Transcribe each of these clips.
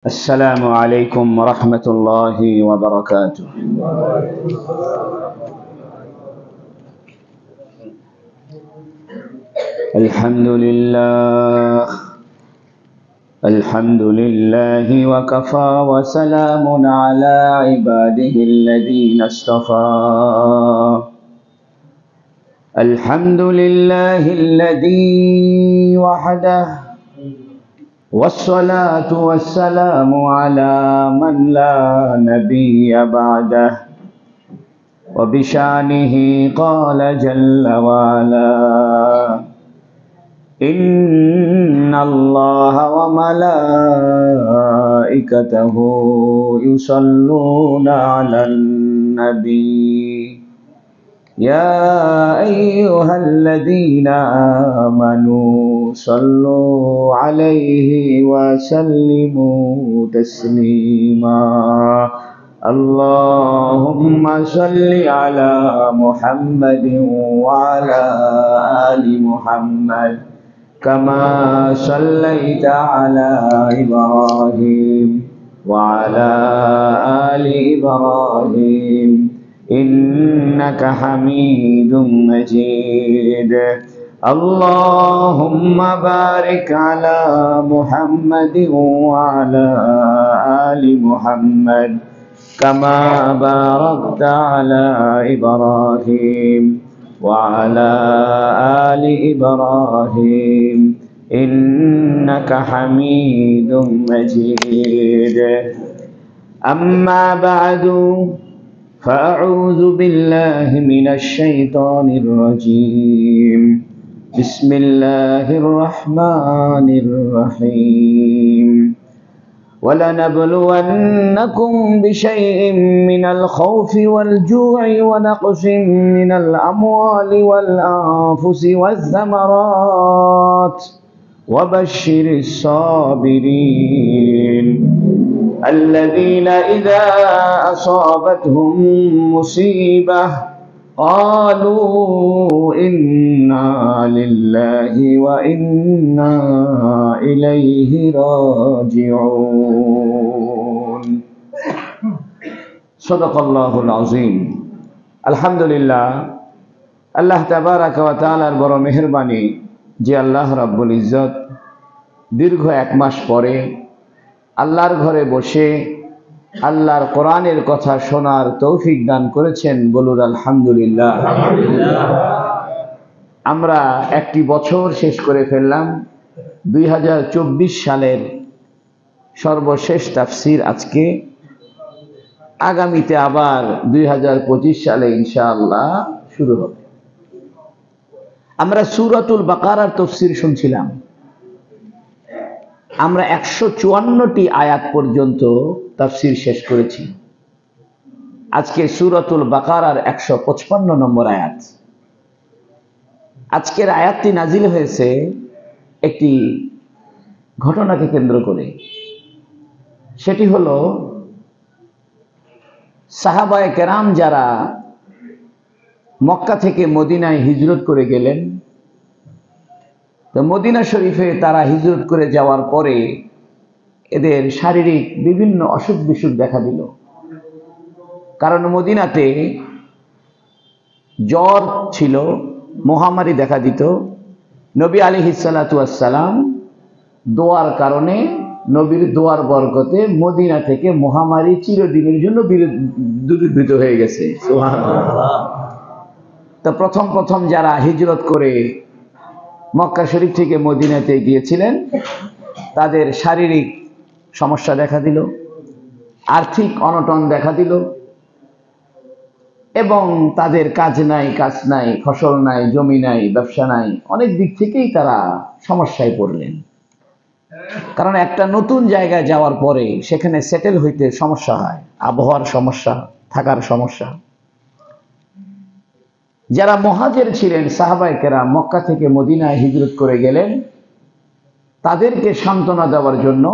السلام عليكم ورحمة الله وبركاته. الحمد لله الحمد لله وكفى وسلام على عباده الذين اصطفى. الحمد لله الذي وحده والصلاة والسلام على من لا نبي بعده. وبشانه قال جل وعلا: إن الله وملائكته يصلون على النبي يا أيها الذين آمنوا صلوا عليه وسلموا تسليما. اللهم صل على محمد وعلى آل محمد كما صليت على إبراهيم وعلى آل إبراهيم إنك حميد مجيد. اللهم بارك على محمد وعلى آل محمد كما باركت على إبراهيم وعلى آل إبراهيم إنك حميد مجيد. أما بعد فأعوذ بالله من الشيطان الرجيم. بسم الله الرحمن الرحيم. ولنبلونكم بشيء من الخوف والجوع ونقص من الأموال والأنفس والثمرات وبشر الصابرين الذين إذا أصابتهم مصيبة قالوا إنا لله وإنا إليه راجعون. صدق الله العظيم. الحمد لله. আল্লাহ তাবারাকা ওয়া তাআলার বড় মেহেরবানি যে আল্লাহ রাব্বুল ইজ্জত দীর্ঘ এক মাস পরে আল্লাহর ঘরে বসে আল্লাহর কোরআনের কথা শোনার তৌফিক দান করেছেন। বলুন আলহামদুলিল্লাহ। আমরা একটি বছর শেষ করে ফেললাম। 2024 সালের সর্বশেষ তাফসীর আজকে। আগামীতে আবার 2025 সালে ইনশাআল্লাহ শুরু হবে। আমরা সূরাতুল বাকারার তাফসীর শুনছিলাম। আমরা 154টি আয়াত পর্যন্ত তাফসীর শেষ করেছি। আজকে সূরাতুল বাকারার 155 নম্বর আয়াত। আজকের আয়াতটি নাজিল হয়েছে একটি ঘটনাকে কেন্দ্র করে। সেটি হলো সাহাবায়ে কেরাম যারা মক্কা থেকে মদিনায় হিজরত করে গেলেন, তো মদিনা শরীফে তারা হিজরত করে যাওয়ার পরে এদের শারীরিক বিভিন্ন অসুখ বিসুখ দেখা দিল। কারণ মদিনাতে জ্বর ছিল, মহামারী দেখা দিত। নবী আলাইহিস সালাতু ওয়াস সালাম দোয়ার কারণে, নবীর দোয়ার বরকতে মদিনা থেকে মহামারী চিরদিনের জন্য দূরীভূত হয়ে গেছে। সুবহানাল্লাহ। তো প্রথম যারা হিজরত করে মক্কা শরীফ থেকে মদিনাতে গিয়েছিলেন তাদের শারীরিক সমস্যা দেখা দিল, আর্থিক অনটন দেখা দিল, এবং তাদের কাজ নাই, ফসল নাই, জমি নাই, ব্যবসা নাই, অনেক দিক থেকেই তারা সমস্যায় পড়লেন। কারণ একটা নতুন জায়গায় যাওয়ার পরে সেখানে সেটেল হইতে সমস্যা হয়, আবহাওয়ার সমস্যা, থাকার সমস্যা। যারা মুহাজির ছিলেন, সাহাবায়ে কেরাম মক্কা থেকে মদিনায় হিজরত করে গেলেন, তাদেরকে সান্ত্বনা দেওয়ার জন্য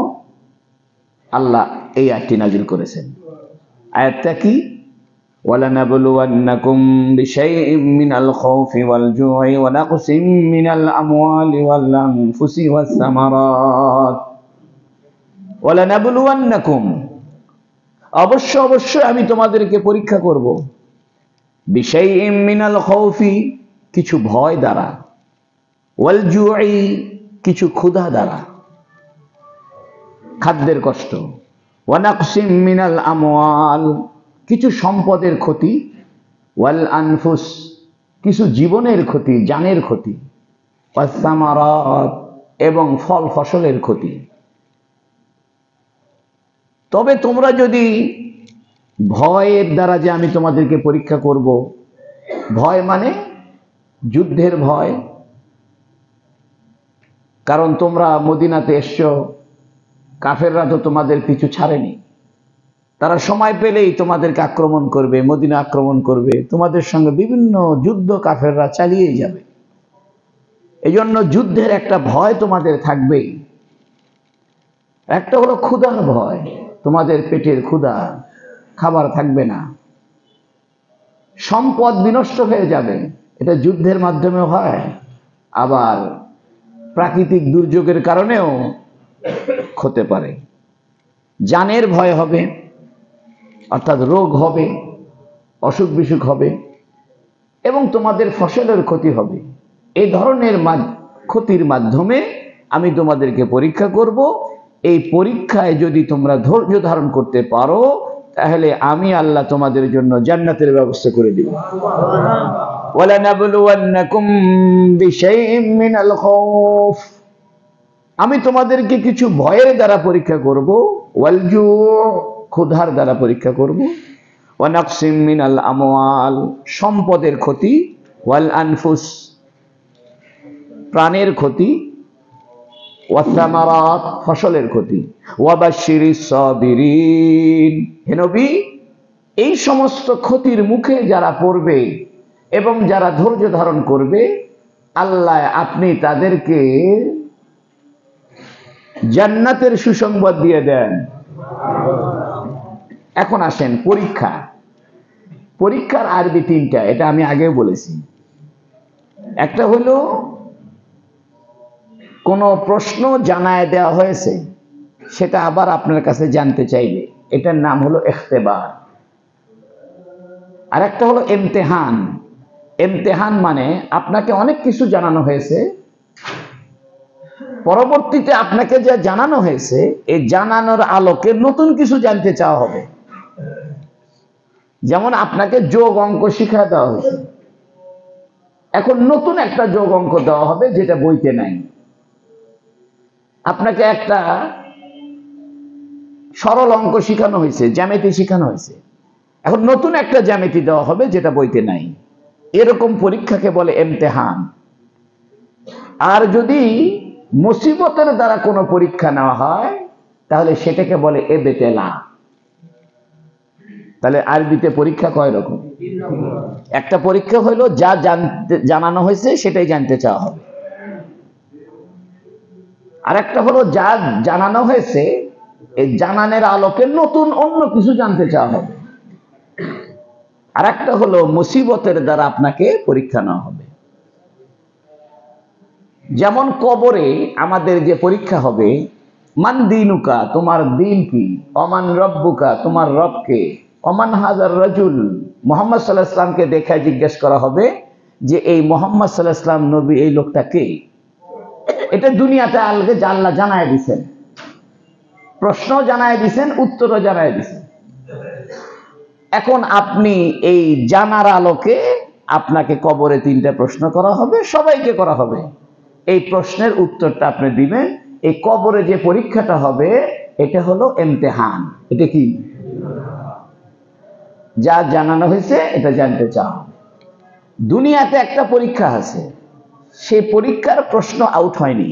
আল্লাহ এই আয়াতটি নাজিল করেছেন। আয়াতটা কি? وَلَنَبْلُوَنَّكُمْ بِشَيْءٍ مِّنَ الْخَوْفِ وَالْجُوعِ وَنَقْصٍ مِّنَ الْأَمْوَالِ وَالْأَنفُسِ وَالثَّمَرَاتِ ওয়ালানাবলুওয়ান্নাকুম, অবশ্যই আমি তোমাদেরকে পরীক্ষা করব, বিশাইইম মিনাল খাউফি, কিছু ভয় দ্বারা, ওয়াল জুই, কিছু ক্ষুধা দ্বারা, খাদ্যের কষ্ট, ওয়া নাকসিম মিনাল আমওয়াল, কিছু সম্পদের ক্ষতি, ওয়াল আনফুস, কিছু জীবনের ক্ষতি, জানের ক্ষতি, ওয়াস সামারাত, এবং ফল ফসলের ক্ষতি। তবে তোমরা যদি ভয়ের দ্বারা যে আমি তোমাদেরকে পরীক্ষা করব, ভয় মানে যুদ্ধের ভয়, কারণ তোমরা মদিনাতে এসছো, কাফেররা তো তোমাদের পিছু ছাড়েনি, তারা সময় পেলেই তোমাদেরকে আক্রমণ করবে, মদিনা আক্রমণ করবে, তোমাদের সঙ্গে বিভিন্ন যুদ্ধ কাফেররা চালিয়ে যাবে। এই জন্য যুদ্ধের একটা ভয় তোমাদের থাকবেই। একটা হলো ক্ষুধার ভয়, তোমাদের পেটের ক্ষুধা, খাবার থাকবে না, সম্পদ বিনষ্ট হয়ে যাবে, এটা যুদ্ধের মাধ্যমে হয়, আবার প্রাকৃতিক দুর্যোগের কারণেও হতে পারে। জানের ভয় হবে, অর্থাৎ রোগ হবে, অসুখ বিসুখ হবে, এবং তোমাদের ফসলের ক্ষতি হবে। এই ধরনের ক্ষতির মাধ্যমে আমি তোমাদেরকে পরীক্ষা করব। এই পরীক্ষায় যদি তোমরা ধৈর্য ধারণ করতে পারো, তাহলে আমি আল্লাহ তোমাদের জন্য জান্নাতের ব্যবস্থা করে দিব। ওয়ালানাবলুওয়ান্নাকুম বিশাইইম মিনাল খাউফ, আমি তোমাদেরকে কিছু ভয়ের দ্বারা পরীক্ষা করব, ওয়াল জু, ক্ষুধার দ্বারা পরীক্ষা করব, ওয়া নাকসিম মিনাল আমওয়াল, সম্পদের ক্ষতি, ওয়াল আনফুস, প্রাণের ক্ষতি, ওয়াস সামারাত, ফসলের ক্ষতি, ওয়া বাশশিরিস সাবিরিন, হে নবী, এই সমস্ত ক্ষতির মুখে যারা পড়বে এবং যারা ধৈর্য ধারণ করবে, আল্লাহ আপনি তাদেরকে জান্নাতের সুসংবাদ দিয়ে দেন। এখন আসেন পরীক্ষা। পরীক্ষার আরবি তিনটা, এটা আমি আগেও বলেছি। একটা হলো কোনো প্রশ্ন জানায় দেওয়া হয়েছে, সেটা আবার আপনার কাছে জানতে চাইবে, এটার নাম হলো ইখতিবার। আর একটা হলো ইমতিহান। ইমতিহান মানে আপনাকে অনেক কিছু জানানো হয়েছে, পরবর্তীতে আপনাকে যা জানানো হয়েছে, এই জানানোর আলোকে নতুন কিছু জানতে চাওয়া হবে। যেমন আপনাকে যোগ অঙ্ক শিক্ষা দেওয়া হয়েছে, এখন নতুন একটা যোগ অঙ্ক দেওয়া হবে যেটা বইতে নাই। আপনাকে একটা সরল অঙ্ক শেখানো হয়েছে, জ্যামিতি শেখানো হয়েছে, এখন নতুন একটা জ্যামিতি দেওয়া হবে যেটা বইতে নাই। এরকম পরীক্ষাকে বলে ইমতিহান। আর যদি মুসিবতের দ্বারা কোনো পরীক্ষা নেওয়া হয়, তাহলে সেটাকে বলে ইবতিলা। তাহলে আরবিতে পরীক্ষা কয় রকম? একটা পরীক্ষা হলো যা জানানো হয়েছে সেটাই জানতে চাওয়া হবে। আর একটা হলো যা জানানো হয়েছে, এই জানানোর আলোকে নতুন অন্য কিছু জানতে চাওয়া হবে। আর একটা হলো মুসিবতের দ্বারা আপনাকে পরীক্ষা নেওয়া হবে। যেমন কবরে আমাদের যে পরীক্ষা হবে, মান দিনুকা, তোমার দিন কি, অমান রব্বুকা, তোমার রবকে, অমান হাজার রাজুল, মুহাম্মদ সাল্লাল্লাহু আলাইহি ওয়াসাল্লামকে দেখে জিজ্ঞেস করা হবে যে এই মুহাম্মদ সাল্লাল্লাহু আলাইহি ওয়াসাল্লাম নবী, এই লোকটা কে। এটা দুনিয়াতে আল্লাহ জানায় দিয়েছেন, প্রশ্ন জানায় দিয়েছেন, উত্তরও জানায় দিয়েছেন। এখন আপনি এই জানার আলোকে আপনাকে কবরে তিনটা প্রশ্ন করা হবে, সবাইকে করা হবে। এই প্রশ্নের উত্তরটা আপনি দিবেন। এই কবরে যে পরীক্ষাটা হবে, এটা হলো ইমতিহান। এটা কি? যা জানানো হয়েছে এটা জানতে চাও। দুনিয়াতে একটা পরীক্ষা আছে, সেই পরীক্ষার প্রশ্ন আউট হয়নি।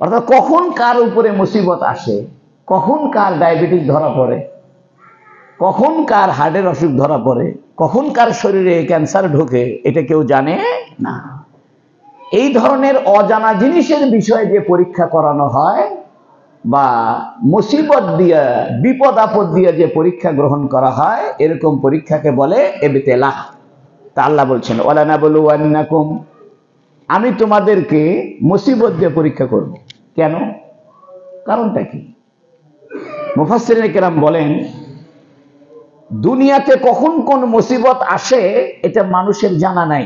অর্থাৎ কখন কার উপরে মুসিবত আসে, কখন কার ডায়াবেটিস ধরা পড়ে, কখন কার হার্টের অসুখ ধরা পড়ে, কখন কার শরীরে ক্যান্সার ঢোকে, এটা কেউ জানে না। এই ধরনের অজানা জিনিসের বিষয়ে যে পরীক্ষা করানো হয়, বা মুসিবত দিয়া, বিপদ আপদ দিয়া যে পরীক্ষা গ্রহণ করা হয়, এরকম পরীক্ষাকে বলে ইবতিলা। তা আল্লাহ বলছেন ওয়ালানাবলুওয়ান্নাকুম, আমি তোমাদেরকে মুসিবত দিয়ে পরীক্ষা করব। কেন? কারণটা কি? মুফাসসিরিনে কেরাম বলেন, দুনিয়াতে কখন কোন মুসিবত আসে এটা মানুষের জানা নাই।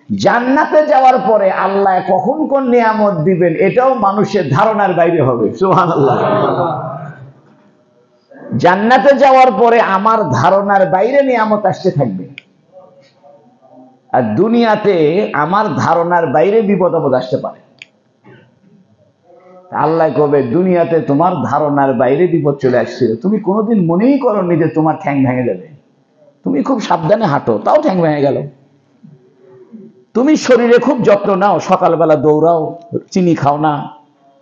জান্নাতে যাওয়ার পরে আল্লাহ কখন কোন নিয়ামত দিবেন এটাও মানুষের ধারণার বাইরে হবে। সুবহানাল্লাহ। জান্নাতে যাওয়ার পরে আমার ধারণার বাইরে নিয়ামত আসতে থাকবে, আর দুনিয়াতে আমার ধারণার বাইরে বিপদ আপদ আসতে পারে। আল্লাহ কবে, দুনিয়াতে তোমার ধারণার বাইরে বিপদ চলে আসছিল, তুমি কোনোদিন মনেই করোনি যে তোমার ঠ্যাং ভেঙে যাবে, তুমি খুব সাবধানে হাঁটো তাও ঠ্যাং ভেঙে গেল। তুমি শরীরে খুব যত্ন নাও, সকালবেলা দৌড়াও, চিনি খাও না,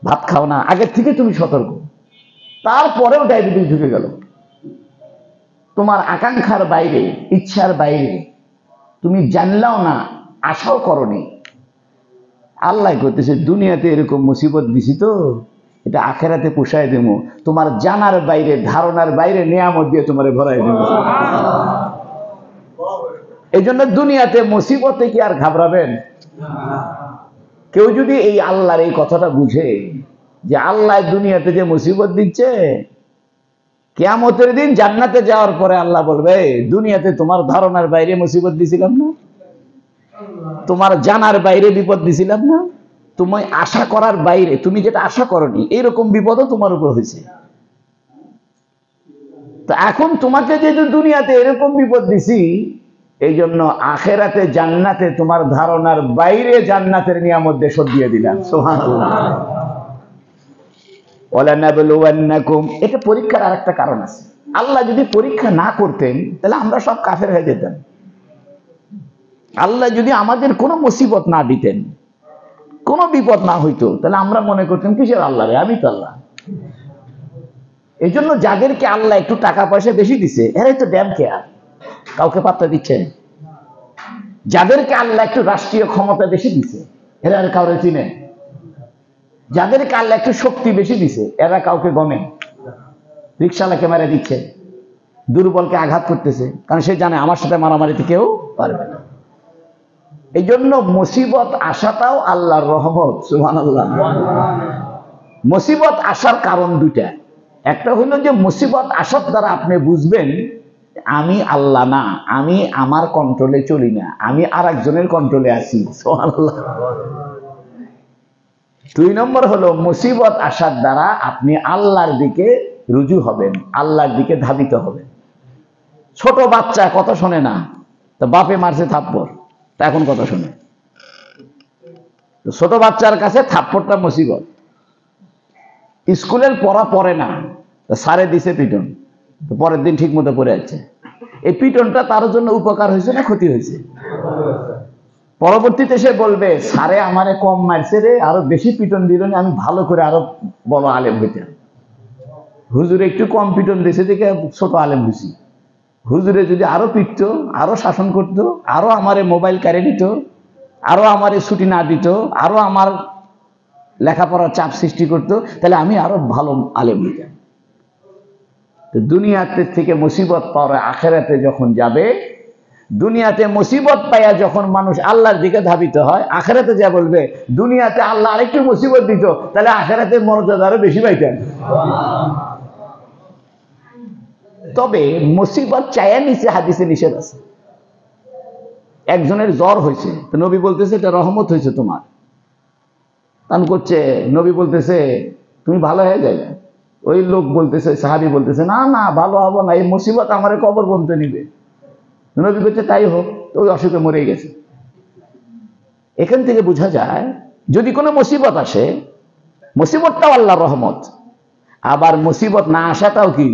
ভাত খাও না, আগের থেকে তুমি সতর্ক, তারপরেও ডায়াবেটিস ঢুকে গেল। তোমার আকাঙ্ক্ষার বাইরে, ইচ্ছার বাইরে, তুমি জানলাও না, আশাও করনি। আল্লাহ করতেছে, দুনিয়াতে এরকম মুসিবত দিছি তো এটা আখেরাতে পোষায় দেব, তোমার জানার বাইরে, ধারণার বাইরে নিয়ামত দিয়ে তোমারে ভরাই দেব। এই জন্য দুনিয়াতে মুসিবতে কি আর ঘাবড়াবেন? কেউ যদি এই আল্লাহর এই কথাটা বুঝে যে আল্লাহ দুনিয়াতে যে মুসিবত দিচ্ছে, কিয়ামতের দিন জান্নাতে যাওয়ার পরে আল্লাহ বলবে, দুনিয়াতে তোমার ধারণার বাইরে মুসিবত দিছিলাম না, তোমার জানার বাইরে বিপদ দিছিলাম না, তুমি আশা করার বাইরে, তুমি যেটা আশা করনি এইরকম বিপদও তোমার উপর হয়েছে। তো এখন তোমাকে যেহেতু দুনিয়াতে এরকম বিপদ দিছি, এই জন্য আখেরাতে জান্নাতে তোমার ধারণার বাইরে জান্নাতের নিয়ামত দিয়ে শোধ দিয়ে দিলাম। সুবহানাল্লাহ। ওয়ালানাবলুওয়ান্নাকুম, এটা পরীক্ষার আরেকটা কারণ আছে। আল্লাহ যদি পরীক্ষা না করতেন তাহলে আমরা সব কাফের হয়ে যেতাম। আল্লাহ যদি আমাদের কোনো মুসিবত না দিতেন, কোনো বিপদ না হইতো, তাহলে আমরা মনে করতাম কিসের আল্লাহ রে, আমি তো আল্লাহ। এই জন্য যাদেরকে আল্লাহ একটু টাকা পয়সা বেশি দিছে এরাই তো ড্যাম কেয়ার, কাউকে পাত্তা দিচ্ছে। যাদেরকে আল্লাহ একটু রাষ্ট্রীয় ক্ষমতা বেশি দিছে এরা আর কাউকে চিনে। যাদেরকে আল্লাহ একটু শক্তি বেশি দিছে এরা কাউকে গমে। রিকশাওয়ালাকে মেরে দিচ্ছে, দুর্বলকে আঘাত করতেছে, কারণ সে জানে আমার সাথে মারামারিতে কেউ পারবে না। এই জন্য মুসিবত আসাটাও আল্লাহর রহমত। সুবহানাল্লাহ। মুসিবত আসার কারণ দুইটা। একটা হলো যে মুসিবত আসার দ্বারা আপনি বুঝবেন আমি আল্লাহ না, আমি আমার কন্ট্রোলে চলি না, আমি আর একজনের কন্ট্রোলে আছি। সুবহানাল্লাহ। দুই নম্বর হলো মুসিবত আসার দ্বারা আপনি আল্লাহর দিকে রুজু হবেন, আল্লাহর দিকে ধাবিত হবেন। ছোট বাচ্চা কথা শোনে না, তো বাপে মারছে থাপ্পড়, তা এখন কথা শোনে। ছোট বাচ্চার কাছে থাপ্পড়টা মুসিবত। স্কুলের পড়া পড়ে না, স্যারে দিছে পিটন, তো পরের দিন ঠিক মতো পড়ে যাচ্ছে। এই পিটনটা তার জন্য উপকার হয়েছে না ক্ষতি হয়েছে? পরবর্তীতে সে বলবে, স্যারে আমারে কম মারছে রে, আরো বেশি পিটন দিল না, আমি ভালো করে আরো বড় আলেম হইতাম। হুজুরে একটু কম পিটন দিয়েছে দেখে ছোট আলেম হয়েছি। হুজুরে যদি আরো পিটতো, আরো শাসন করতো, আরো আমারে মোবাইল কেড়ে নিত, আরো আমারে ছুটি না দিত, আরো আমার লেখাপড়ার চাপ সৃষ্টি করতো, তাহলে আমি আরো ভালো আলেম হইতাম। দুনিয়াতে থেকে মুসিবত পাওয়া আখেরাতে যখন যাবে, দুনিয়াতে মুসিবত পাইয়া যখন মানুষ আল্লাহর দিকে ধাবিত হয়, আখেরাতে যা বলবে দুনিয়াতে আল্লাহ আরেকটু মুসিবত দিত, তাহলে আখেরাতে মর্যাদা আরো বেশি পাইতেন। তবে মুসিবত চাইয়া নিচে হাদিসে নিষেধ আছে। একজনের জ্বর হয়েছে, তো নবী বলতেছে এটা রহমত হয়েছে তোমার। তান করছে, নবী বলতেছে তুমি ভালো হয়ে যাবে। ওই লোক বলতেছে, সাহাবী বলতেছে না না ভালো হবো না, এই মুসিবত আমার কবর পর্যন্ত নিবে। নবী বলছে তাই হোক, তো ওই অসুখে মরে গেছে। এখান থেকে বোঝা যায় যদি কোনো মুসিবত আসে, মুসিবতটাও আল্লাহর রহমত, আবার মুসিবত না আসাটাও কি?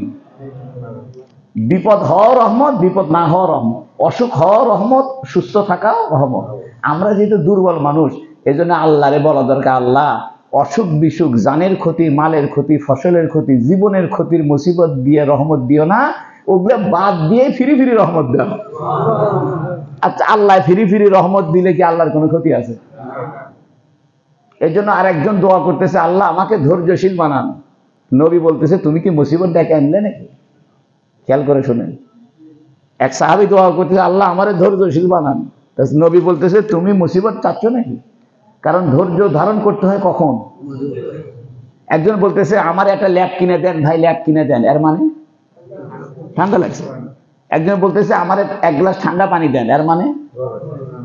বিপদ হওয়া রহমত, বিপদ না হওয়া রহমত, অসুখ হওয়া রহমত, সুস্থ থাকাও রহমত। আমরা যেহেতু দুর্বল মানুষ, এই জন্য আল্লাহরে বলা দরকার, আল্লাহ অসুখ বিসুখ, জানের ক্ষতি, মালের ক্ষতি, ফসলের ক্ষতি, জীবনের ক্ষতির মুসিবত দিয়ে রহমত দিও না, ওগুলো বাদ দিয়ে ফিরি ফিরি রহমত দাও। আচ্ছা, আল্লাহ ফিরি ফিরি রহমত দিলে কি আল্লাহর কোনো ক্ষতি আছে? এই জন্য আর একজন দোয়া করতেছে, আল্লাহ আমাকে ধৈর্যশীল বানান। নবী বলতেছে তুমি কি মুসিবত ডেকে আনলে নাকি? খেয়াল করে শোনেন, এক সাহাবী দোয়া করতেছে, আল্লাহ আমারে ধৈর্যশীল বানান। নবী বলতেছে তুমি মুসিবত চাচ্ছ নাকি? কারণ ধৈর্য ধারণ করতে হয় কখন? একজন বলতেছে আমার একটা ল্যাব কিনে দেন ভাই, ল্যাব কিনে দেন, এর মানে ঠান্ডা লাগছে। একজন বলতেছে আমার এক গ্লাস ঠান্ডা পানি দেন, এর মানে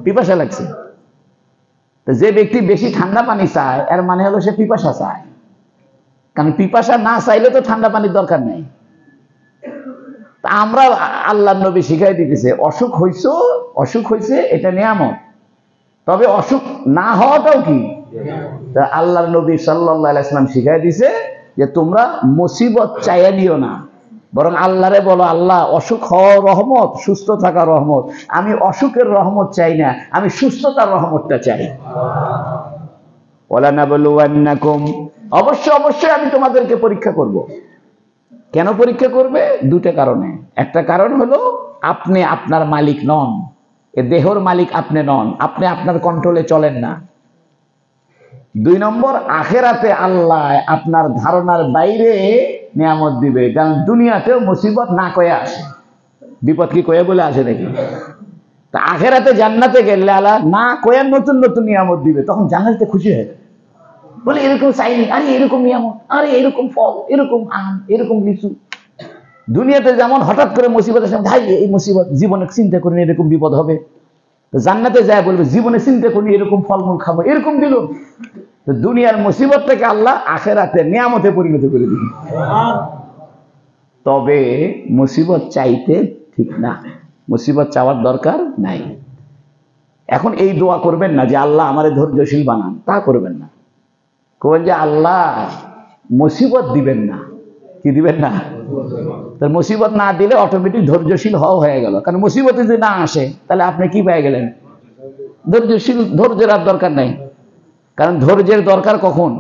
পিপাসা লাগছে। তো যে ব্যক্তি বেশি ঠান্ডা পানি চায় এর মানে হলো সে পিপাসা চায়, কারণ পিপাসা না চাইলে তো ঠান্ডা পানির দরকার নেই। তা আমরা আল্লাহ নবী শিখাই দিতেছে অসুখ হয়েছে এটা নিয়ামত, তবে অসুখ না হওয়াটাও কি। আল্লাহর নবী সাল্লাল্লাহু আলাইহি ওয়াসাল্লাম শিখাই দিছে যে তোমরা মুসিবত চাইয়া নিও না, বরং আল্লাহরে বলো আল্লাহ অসুখ হওয়া রহমত, সুস্থ থাকা রহমত, আমি অসুখের রহমত চাই না, আমি সুস্থতার রহমতটা চাই। ওয়ালা নাবলুওয়ান্নাকুম, অবশ্যই আমি তোমাদেরকে পরীক্ষা করব। কেন পরীক্ষা করবে? দুটো কারণে। একটা কারণ হলো আপনি আপনার মালিক নন, এ দেহর মালিক আপনি নন, আপনি আপনার কন্ট্রোলে চলেন না। 2 নম্বর, আখেরাতে আল্লাহ আপনার ধারণার বাইরে নিয়ামত দিবে, কারণ দুনিয়াতেও মুসিবত না কয়ে আসে, বিপদ কি কয়ে বলে আসে নাকি? তা আখেরাতে জান্নাতে গেলে আল্লাহ না কয়ে নতুন নতুন নিয়ামত দিবে, তখন জান্নাতে খুশি হয়ে যাবে, বলে এরকম চাইনি, আরে এরকম নিয়ামত, আরে এরকম ফল, এরকম আম, এরকম লিচু। দুনিয়াতে যেমন হঠাৎ করে মুসিবত আসে, ভাই এই মুসিবত, জীবনে চিন্তা করিনি এরকম বিপদ হবে। তো জান্নাতে যায় বলবে জীবনে চিন্তা করিনি এরকম ফলমূল খাবো, এরকম দিল। তো দুনিয়ার মুসিবতটাকে আল্লাহ আখেরাতে নিয়ামতে পরিণত করে দিবে। তবে মুসিবত চাইতে ঠিক না, মুসিবত চাওয়ার দরকার নাই। এখন এই দোয়া করবেন না যে আল্লাহ আমারে ধৈর্যশীল বানান, তা করবেন না। কবেন যে আল্লাহ মুসিবত দিবেন না। কি দিবেন না? তার মুসিবত না দিলে অটোমেটিক ধৈর্যশীল হয়ে গেল, কারণ মুসিবত যদি না আসে তাহলে আপনি কি পেয়ে গেলেন? ধৈর্যশীল। ধৈর্যের আর দরকার নাই, কারণ ধৈর্যের দরকার কখন?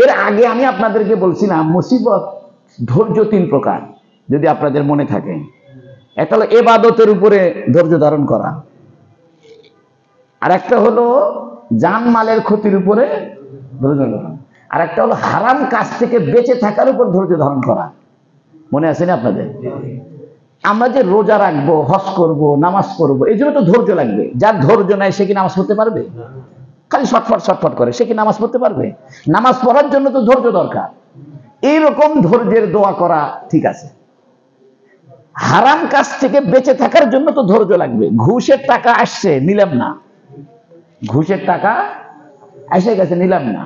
এর আগে আমি আপনাদেরকে বলছিলাম মুসিবত ধৈর্য 3 প্রকার, যদি আপনাদের মনে থাকে। একটা হলো ইবাদতের উপরে ধৈর্য ধারণ করা, আর একটা হলো জানমালের ক্ষতির উপরে ধৈর্য ধারণ, আর একটা হলো হারাম কাজ থেকে বেঁচে থাকার উপর ধৈর্য ধারণ করা। মনে আছে না আপনাদের? আমরা যে রোজা রাখবো, হজ করব, নামাজ পড়বো, এই জন্য তো ধৈর্য লাগবে। যার ধৈর্য নাই সে কি নামাজ পড়তে পারবে? খালি ছটফট করে, সে কি নামাজ পড়তে পারবে? নামাজ পড়ার জন্য তো ধৈর্য দরকার। এইরকম ধৈর্যের দোয়া করা ঠিক আছে। হারাম কাজ থেকে বেঁচে থাকার জন্য তো ধৈর্য লাগবে। ঘুষের টাকা আসছে, নিলাম না, ঘুষের টাকা এসে গেছে, নিলাম না।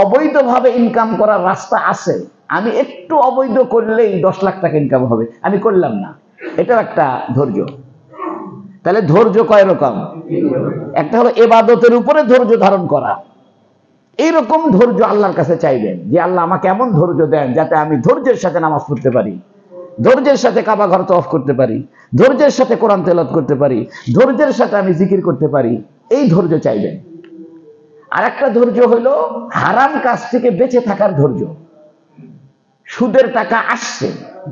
অবৈধভাবে ইনকাম করার রাস্তা আছে, আমি একটু অবৈধ করলেই 10 লাখ টাকা ইনকাম হবে, আমি করলাম না, এটাও একটা ধৈর্য। তাহলে ধৈর্য কয় রকম? একটা হলো ইবাদতের উপরে ধৈর্য ধারণ করা। এইরকম ধৈর্য আল্লাহর কাছে চাইবেন যে আল্লাহ আমাকে এমন ধৈর্য দেন যাতে আমি ধৈর্যের সাথে নামাজ পড়তে পারি, ধৈর্যের সাথে কাবা ঘর তওয়াফ করতে পারি, ধৈর্যের সাথে কোরআন তেলাওয়াত করতে পারি, ধৈর্যের সাথে আমি জিকির করতে পারি। এই ধৈর্য চাইবেন। আর একটা ধৈর্য হলো হারাম কাজ থেকে বেঁচে থাকার ধৈর্য। সুদের টাকা আসছে,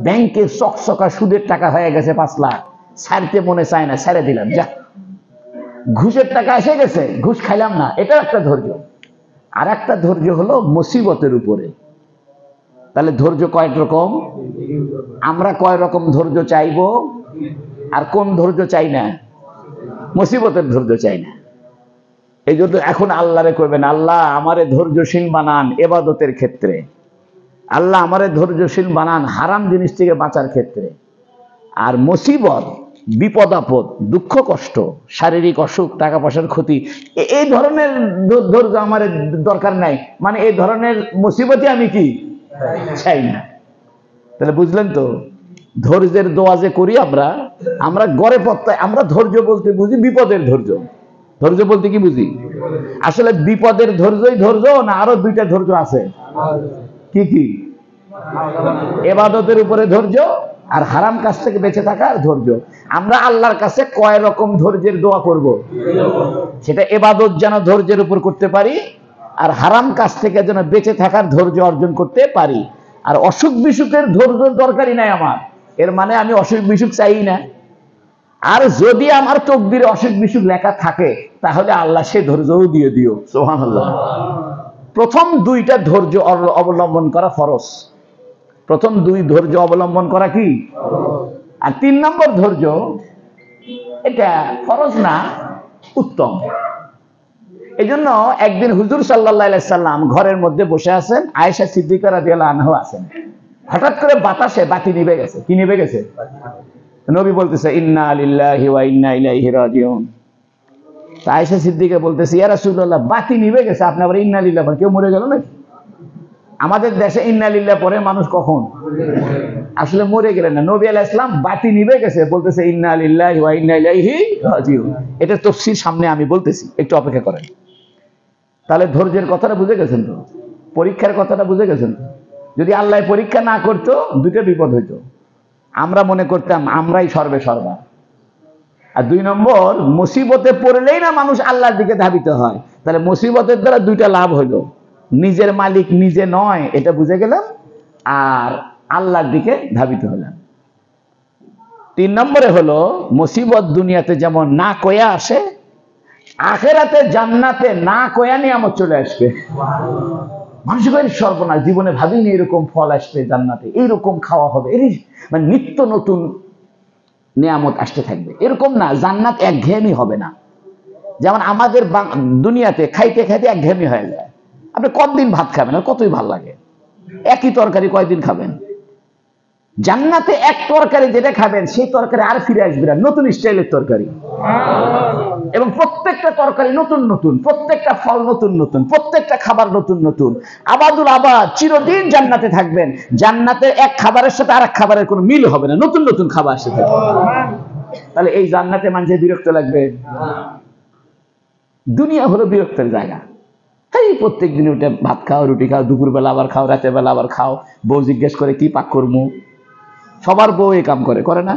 ব্যাংকে চকচকা সুদের টাকা হয়ে গেছে 5 লাখ, ছাড়তে মনে চায় না, ছেড়ে দিলাম, যা। ঘুষের টাকা এসে গেছে, ঘুষ খাইলাম না, এটাও একটা ধৈর্য। আর একটা ধৈর্য হলো মুসিবতের উপরে। তাহলে ধৈর্য কয় রকম? আমরা কয় রকম ধৈর্য চাইব? আর কোন ধৈর্য চাই না? মুসিবতের ধৈর্য চাই না। এই জন্য এখন আল্লাহরে কইবেন, আল্লাহ আমারে ধৈর্যশীল বানান ইবাদতের ক্ষেত্রে, আল্লাহ আমারে ধৈর্যশীল বানান হারাম জিনিস থেকে বাঁচার ক্ষেত্রে। আর মুসিবত, বিপদ আপদ, দুঃখ কষ্ট, শারীরিক অসুখ, টাকা পয়সার ক্ষতি, এই ধরনের ধৈর্য আমার দরকার নাই, মানে এই ধরনের মুসিবতই আমি কি চাই না। তাহলে বুঝলেন তো, ধৈর্যের দোয়া যে করি আমরা গড়ে পত্তায়, আমরা ধৈর্য বলতে বুঝি বিপদের ধৈর্য। ধৈর্য বলতে কি বুঝি? আসলে বিপদের ধৈর্যই ধৈর্য না আরো 2টা ধৈর্য আছে? কি কি? ইবাদতের উপরে ধৈর্য আর হারাম কাজ থেকে বেঁচে থাকার ধৈর্য। আমরা আল্লাহর কাছে কয় রকম ধৈর্যের দোয়া করব? সেটা ইবাদত যেন ধৈর্যের উপর করতে পারি, আর হারাম কাজ থেকে যেন বেঁচে থাকার ধৈর্য অর্জন করতে পারি। আর অসুখ বিসুখের ধৈর্য দরকারই নাই আমার, এর মানে আমি অসুখ বিসুখ চাই না। আর যদি আমার তকদিরে অসুখ বিসুখ লেখা থাকে তাহলে আল্লাহ সে ধৈর্যও দিয়ে দিও, সুবহানাল্লাহ। প্রথম 2টা ধৈর্য অবলম্বন করা ফরজ। প্রথম 2 ধৈর্য অবলম্বন করা কি? আর 3 নম্বর ধৈর্য, এটা ফরজ না, উত্তম। এই জন্য একদিন হুজুর সাল্লাল্লাহু আলাইহি সাল্লাম ঘরের মধ্যে বসে আছেন, আয়েশা সিদ্দিকা রাদিয়াল্লাহু আনহা আছেন। হঠাৎ করে বাতাসে বাতি নিভে গেছে। কি নিভে গেছে? নবী বলতেছে ইন্না লিল্লাহি ওয়া ইন্না ইলাইহি রাজিউন। আয়েশা সিদ্দিকা বলতেছে ইয়া রাসূলুল্লাহ, বাতি নিভে গেছে, আপনি আবার ইন্না লিল্লাহ বলেন, কেউ মরে গেল নাকি? আমাদের দেশে ইন্না লিল্লাহ পরে মানুষ কখন? আসলে মরে গেলেন না। নবী আলাইহিস সালাম বাতি নিভে গেছে বলতেছে ইন্না লিল্লাহি ওয়া ইন্না ইলাইহি রাজিউন। এটা তাফসীর সামনে আমি বলতেছি, একটু অপেক্ষা করেন। তাহলে ধৈর্যের কথাটা বুঝে গেছেন তো? পরীক্ষার কথাটা বুঝে গেছেন তো? যদি আল্লাহ পরীক্ষা না করতো দুটো বিপদ হইতো। আমরা মনে করতাম আমরাই সর্বে সর্বা। আর 2 নম্বর, মুসিবতে পড়লেই না মানুষ আল্লাহর দিকে ধাবিত হয়। তাহলে মুসিবতের দ্বারা 2টা লাভ হইল, নিজের মালিক নিজে নয় এটা বুঝে গেলাম, আর আল্লাহর দিকে ধাবিত হলাম। 3 নম্বরে হলো মুসিবত দুনিয়াতে যেমন না কয়া আসে, আখেরাতে জান্নাতে না কয়া নিয়ামত চলে আসবে। মানুষ সর্বনাশ, জীবনে ভাবিনি এরকম ফল আসবে জান্নাতে, এইরকম খাওয়া হবে, মানে নিত্য নতুন নিয়ামত আসতে থাকবে। এরকম না, জান্নাত একঘেয়েমি হবে না। যেমন আমাদের দুনিয়াতে খাইতে খাইতে একঘেয়েমি হয়ে যায়। আপনি কতদিন ভাত খাবেন আর কতই ভাল লাগে, একই তরকারি কয়দিন খাবেন? জান্নাতে এক তরকারি যেটা খাবেন সেই তরকারি আর ফিরে আসবে না, নতুন স্টাইলের তরকারি। এবং প্রত্যেকটা তরকারি নতুন নতুন, প্রত্যেকটা ফল নতুন নতুন, প্রত্যেকটা খাবার নতুন নতুন। আবাদুল আবাদ, চিরদিন জান্নাতে থাকবেন। জান্নাতে এক খাবারের সাথে আর এক খাবারের কোনো মিল হবে না, নতুন নতুন খাবার আসতে থাকবে। তাহলে এই জান্নাতে মানুষের বিরক্ত লাগবে? দুনিয়া হলো বিরক্তের জায়গা। এই প্রত্যেক দিন উঠে ভাত খাও, রুটি খাও, দুপুরবেলা আবার খাও, রাতের বেলা আবার খাও। বউ জিজ্ঞেস করে কি পাক করবো? সবার বউ এই কাম করে, করে না?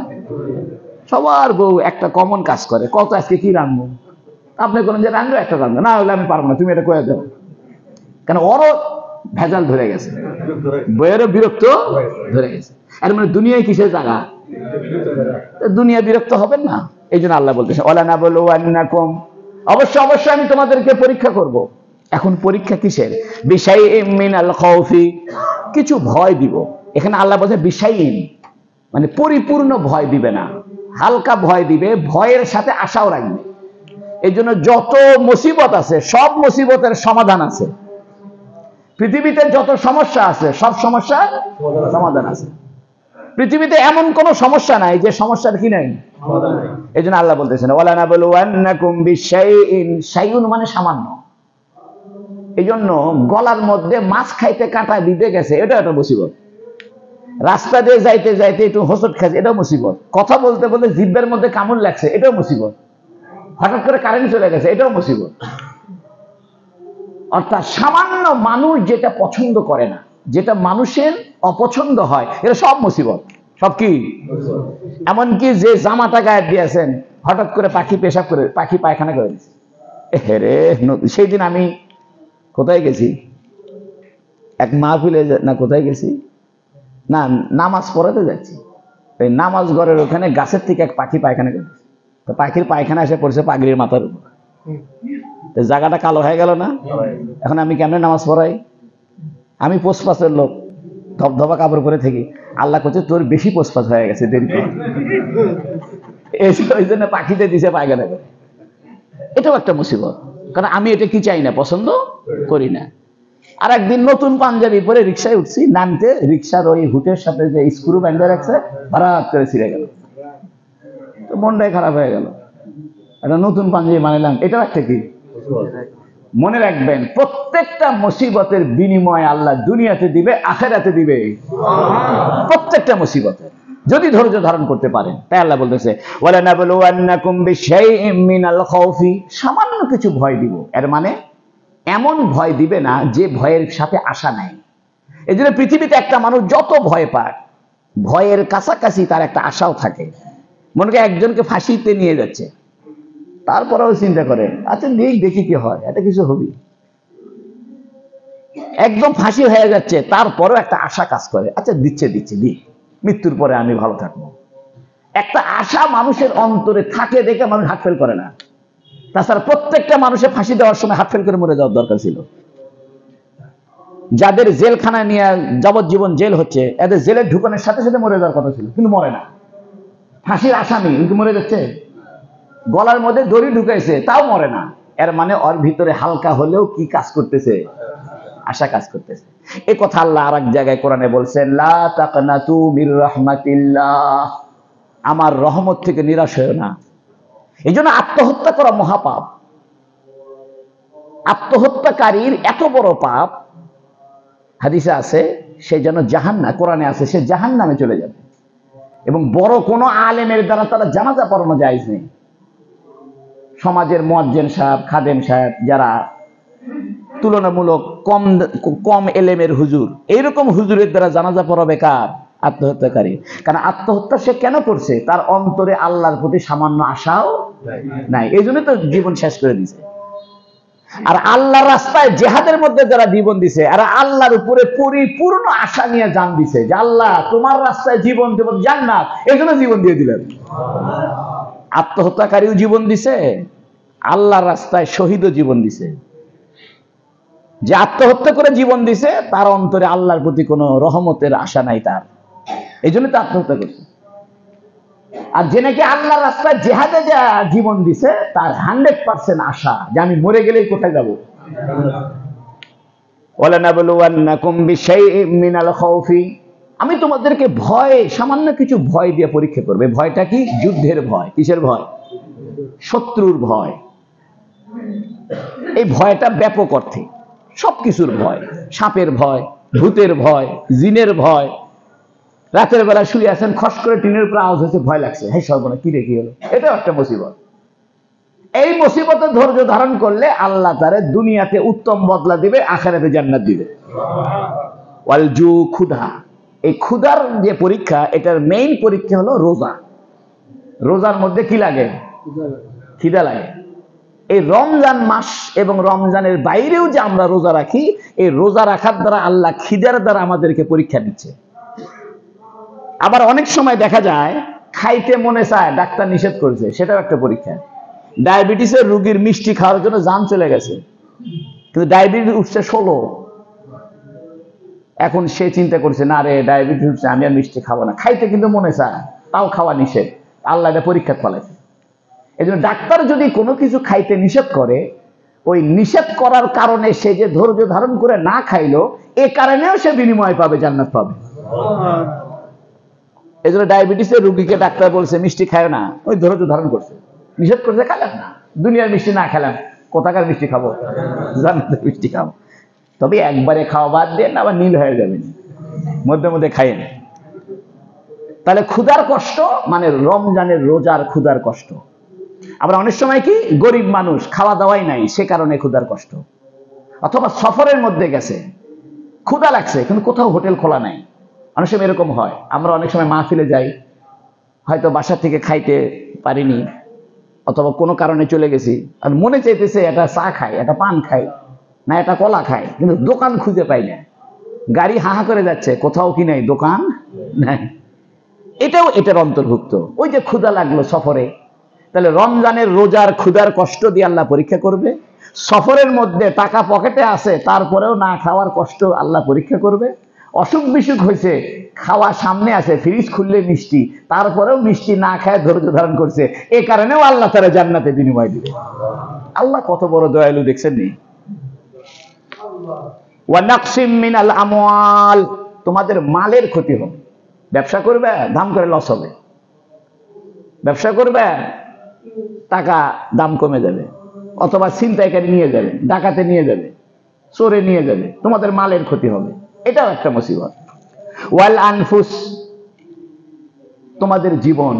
সবার বউ একটা কমন কাজ করে, কত আজকে কি রান্নবো? আপনি বলেন যে রান্না একটা রান্না, না হলে আমি পারবো না, তুমি এটা করে দাও। কেন? ওরও ভেজাল ধরে গেছে, বইয়েরও বিরক্ত ধরে গেছে। আর মানে দুনিয়ায় কিসের জায়গা? দুনিয়া বিরক্ত হবেন না। এই জন্য আল্লাহ বলতেছে ওয়ালা নাবলুওয়ান্নাকুম, অবশ্যই অবশ্যই আমি তোমাদেরকে পরীক্ষা করব। এখন পরীক্ষা কিসের? বিশাইইম মিনাল খাউফি, কিছু ভয় দিব। এখানে আল্লাহ বলছে বিশাইইম, মানে পরিপূর্ণ ভয় দিবে না, হালকা ভয় দিবে, ভয়ের সাথে আশাও রাখবে। এই জন্য যত মুসিবত আছে সব মুসিবতের সমাধান আছে। পৃথিবীতে যত সমস্যা আছে সব সমস্যার সমাধান আছে। পৃথিবীতে এমন কোন সমস্যা নাই যে সমস্যার কি নাই, এই জন্য আল্লাহ বলতেছেন ওয়ালা নাবলুওয়ান্নাকুম বিশাইইন, শাইউন মানে সামান্য। এই জন্য গলার মধ্যে মাছ খাইতে কাঁটা দিতে গেছে, এটা একটা মুসিবত। রাস্তা দিয়ে যাইতে যাইতে একটু হোঁচট খাচ্ছে, এটাও মুসিবত। কথা বলতে বলতে জিহ্বার মধ্যে কামড় লাগছে, এটাও মুসিবত। হঠাৎ করে কারেন্ট চলে গেছে, এটাও মুসিবত। অর্থাৎ সামান্য মানুষ যেটা পছন্দ করে না, যেটা মানুষের অপছন্দ হয়, এটা সব মুসিবত। সব কি? এমনকি যে জামাটা গায়ে দিয়েছেন হঠাৎ করে পাখি পেশাব করে, পাখি পায়খানা করে দিচ্ছে, হেরে। সেই দিন আমি কোথায় গেছি, এক মাহফিলে না কোথায় গেছি, না নামাজ পড়াতে যাচ্ছি, এই নামাজ ঘরের ওখানে গাছের থেকে এক পাখি পায়খানা করে দিচ্ছে। তো পাখির পায়খানা এসে পড়ছে পাগড়ির মাথার উপর, জায়গাটা কালো হয়ে গেল না? এখন আমি কেমনে নামাজ পড়াই? আমি পোষপাসের লোক, ধবধবা কাপড় পরে থাকি। আল্লাহ করছে তোর বেশি পোষপাস হয়ে গেছে, দেরি করে। ওই জন্য পাখিতে দিছে পায়খানা করে। এটাও একটা মুসিবত, কারণ আমি এটা কি চাই না, পছন্দ করি না। আর একদিন নতুন পাঞ্জাবি পরে রিক্সায় উঠছি, নামতে রিক্সার ওই হুটের সাথে যে স্ক্রু ব্যান্ডে রাখছে হঠাৎ করে ছিঁড়ে গেল, তো মনটাই খারাপ হয়ে গেল। একটা নতুন পাঞ্জাবি বানালাম, এটাও একটা কি? মনে রাখবেন প্রত্যেকটা মুসিবতের বিনিময় আল্লাহ দুনিয়াতে দিবে, আখিরাতে দিবে। প্রত্যেকটা মুসিবতের, যদি ধৈর্য ধারণ করতে পারেন। তাই আল্লাহ বলতেছে ওয়ালা নাবলুওয়ান্নাকুম বিশাইইম মিনাল খাউফি, সামান্য কিছু ভয় দিব। এর মানে এমন ভয় দিবে না যে ভয়ের সাথে আশা নাই। এই জন্য পৃথিবীতে একটা মানুষ যত ভয় পায়, ভয়ের কাছাকাছি তার একটা আশাও থাকে। মনে করেন একজনকে ফাঁসিতে নিয়ে যাচ্ছে, তারপরেও চিন্তা করে আচ্ছা দেখি কি হয়, এটা কিছু হবি। একদম ফাঁসি হয়ে যাচ্ছে, তারপরেও একটা আশা কাজ করে, আচ্ছা দিচ্ছে দি, মৃত্যুর পরে আমি ভালো থাকবো। একটা আশা মানুষের অন্তরে থাকে দেখে মানুষ হাত ফেল করে না। তাছাড়া প্রত্যেকটা মানুষের ফাঁসি দেওয়ার সময় হাত ফেল করে মরে যাওয়ার দরকার ছিল। যাদের জেলখানায় নিয়ে যাবজ্জীবন জেল হচ্ছে, এদের জেলে ঢুকানোর সাথে সাথে মরে যাওয়ার কথা ছিল, কিন্তু মরে না। ফাঁসির আসামি কিন্তু মরে যাচ্ছে, গলার মধ্যে দড়ি ঢুকাইছে তাও মরে না। এর মানে ওর ভিতরে হালকা হলেও কি কাজ করতেছে? আশা কাজ করতেছে। এই কথা আল্লাহ আর এক জায়গায় কোরআনে বলছেন, লা তাকনাতু মির রাহমাতিল্লাহ, আমার রহমত থেকে নিরাশ হয়েও না। এই জন্য আত্মহত্যা করা মহাপাপ। আত্মহত্যাকারীর এত বড় পাপ, হাদিসে আছে সে যেন জাহান্নাম, কোরআনে আছে সে জাহান্নামে চলে যাবে। এবং বড় কোন আলেমের দ্বারা তারা জানাজা পড়ানো জায়েজ নেই। সমাজের মুয়াজ্জিন সাহেব, খাদেম সাহেব, যারা তুলনামূলক কম এলেমের হুজুর, এইরকম হুজুরের দ্বারা জানাজা পড়াবে কার? আত্মহত্যাকারী। কারণ আত্মহত্যা সে কেন করছে? তার অন্তরে আল্লাহর প্রতি সামান্য আশাও নাই, এই জন্য তো জীবন শেষ করে দিছে। আর আল্লাহর রাস্তায় জেহাদের মধ্যে যারা জীবন দিছে, আর আল্লাহর উপরে পরিপূর্ণ আশা নিয়ে জান দিছে যে আল্লাহ তোমার রাস্তায় জীবন দেব, জান্নাত, এই জন্য জীবন দিয়ে দিলেন। আত্মহত্যাকারীও জীবন দিছে, আল্লাহর রাস্তায় শহীদও জীবন দিছে। যে আত্মহত্যা করে জীবন দিছে তার অন্তরে আল্লাহর প্রতি কোনো রহমতের আশা নাই তার, এই জন্য তো আত্মহত্যা করছে। আর যে নাকি আল্লাহর রাস্তায় জেহাদে যা জীবন দিছে তার 100% আশা যে আমি মরে গেলেই কোথায় যাব। ওয়ালানাবলুওয়ান্নাকুম বিশাইইম মিনাল খাউফি, আমি তোমাদেরকে ভয়, সামান্য কিছু ভয় দিয়ে পরীক্ষা করবে। ভয়টা কি? যুদ্ধের ভয়। কিসের ভয়? শত্রুর ভয়। এই ভয়টা ব্যাপক অর্থে সবকিছুর ভয়, সাপের ভয়, ভূতের ভয়, জিনের ভয়। রাতের বেলা শুয়ে আছেন, খস করে টিনের উপর আওয়াজ হয়েছে, ভয় লাগছে, হ্যাঁ সর্বনা কি রে কি হলো, এটাও একটা মুসিবত। এই মুসিবতে ধৈর্য ধারণ করলে আল্লাহ তারে দুনিয়াতে উত্তম বদলা দিবে, আখিরাতে জান্নাত দিবে। ওয়াল জু, ক্ষুধা। এই ক্ষুধার যে পরীক্ষা, এটার মেইন পরীক্ষা হলো রোজা। রোজার মধ্যে কি লাগে? খিদা লাগে। এই রমজান মাস এবং রমজানের বাইরেও যে আমরা রোজা রাখি, এই রোজা রাখার দ্বারা আল্লাহ খিদার দ্বারা আমাদেরকে পরীক্ষা দিচ্ছে। আবার অনেক সময় দেখা যায় খাইতে মনে চায়, ডাক্তার নিষেধ করেছে, সেটাও একটা পরীক্ষা। ডায়াবেটিসের রোগীর মিষ্টি খাওয়ার জন্য জান চলে গেছে, কিন্তু ডায়াবেটিস উঠছে 16। এখন সে চিন্তা করছে, না রে ডায়াবেটিস উঠছে, আমি আর মিষ্টি খাবো না। খাইতে কিন্তু মনে চায়, তাও খাওয়া নিষেধ। আল্লাহ এটা পরীক্ষা ফলাইছে। এই জন্য ডাক্তার যদি কোনো কিছু খাইতে নিষেধ করে, ওই নিষেধ করার কারণে সে যে ধৈর্য ধারণ করে না খাইলো, এ কারণেও সে বিনিময় পাবে, জান্নাত পাবে। এই জন্য ডায়াবেটিসের রোগীকে ডাক্তার বলছে মিষ্টি খায় না, ওই ধৈর্য ধারণ করছে। নিষেধ করছে খেলেন না, দুনিয়ার মিষ্টি না খেলাম, কোথাকার মিষ্টি খাবো? জান্নাতের মিষ্টি খাবো। তবে একবারে খাওয়া বাদ দেন, আবার নীল হয়ে যাবেন, মধ্যে মধ্যে খাইয়েন। তাহলে ক্ষুধার কষ্ট মানে রমজানের রোজার ক্ষুধার কষ্ট। আবার অনেক সময় কি, গরিব মানুষ, খাওয়া দাওয়াই নাই, সে কারণে ক্ষুধার কষ্ট। অথবা সফরের মধ্যে গেছে, ক্ষুধা লাগছে কিন্তু কোথাও হোটেল খোলা নাই। অনেক সময় এরকম হয়, আমরা অনেক সময় মাহফিলে যাই, হয়তো বাসা থেকে খাইতে পারিনি, অথবা কোনো কারণে চলে গেছি, আর মনে চাইতেছে একটা চা খাই, একটা পান খাই, না একটা কলা খাই, কিন্তু দোকান খুঁজে পাই না। গাড়ি হাহা করে যাচ্ছে, কোথাও কি নাই, দোকান নাই। এটাও এটার অন্তর্ভুক্ত। ওই যে ক্ষুধা লাগলো সফরে, তাহলে রমজানের রোজার ক্ষুধার কষ্ট দিয়ে আল্লাহ পরীক্ষা করবে। সফরের মধ্যে টাকা পকেটে আছে, তারপরেও না খাওয়ার কষ্ট আল্লাহ পরীক্ষা করবে। অসুখ বিসুখ হয়েছে, খাওয়া সামনে আছে, ফ্রিজ খুললে মিষ্টি, তারপরেও মিষ্টি না খায় ধৈর্য ধারণ করছে, এ কারণেও আল্লাহ তারা জান্নাতে বিনিময় দিবে। আল্লাহ কত বড় দয়ালু, দেখছেন নি? ওয়া নাকসিম মিনাল আমওয়াল, তোমাদের মালের ক্ষতি হবে। ব্যবসা করবে, দাম করে লস হবে। ব্যবসা করবে, টাকা দাম কমে যাবে, অথবা ছিনতাইকারী নিয়ে যাবে, ডাকাতে নিয়ে যাবে, চোরে নিয়ে যাবে, তোমাদের মালের ক্ষতি হবে, এটাও একটা মুসিবত। ওয়াল আনফুস, তোমাদের জীবন,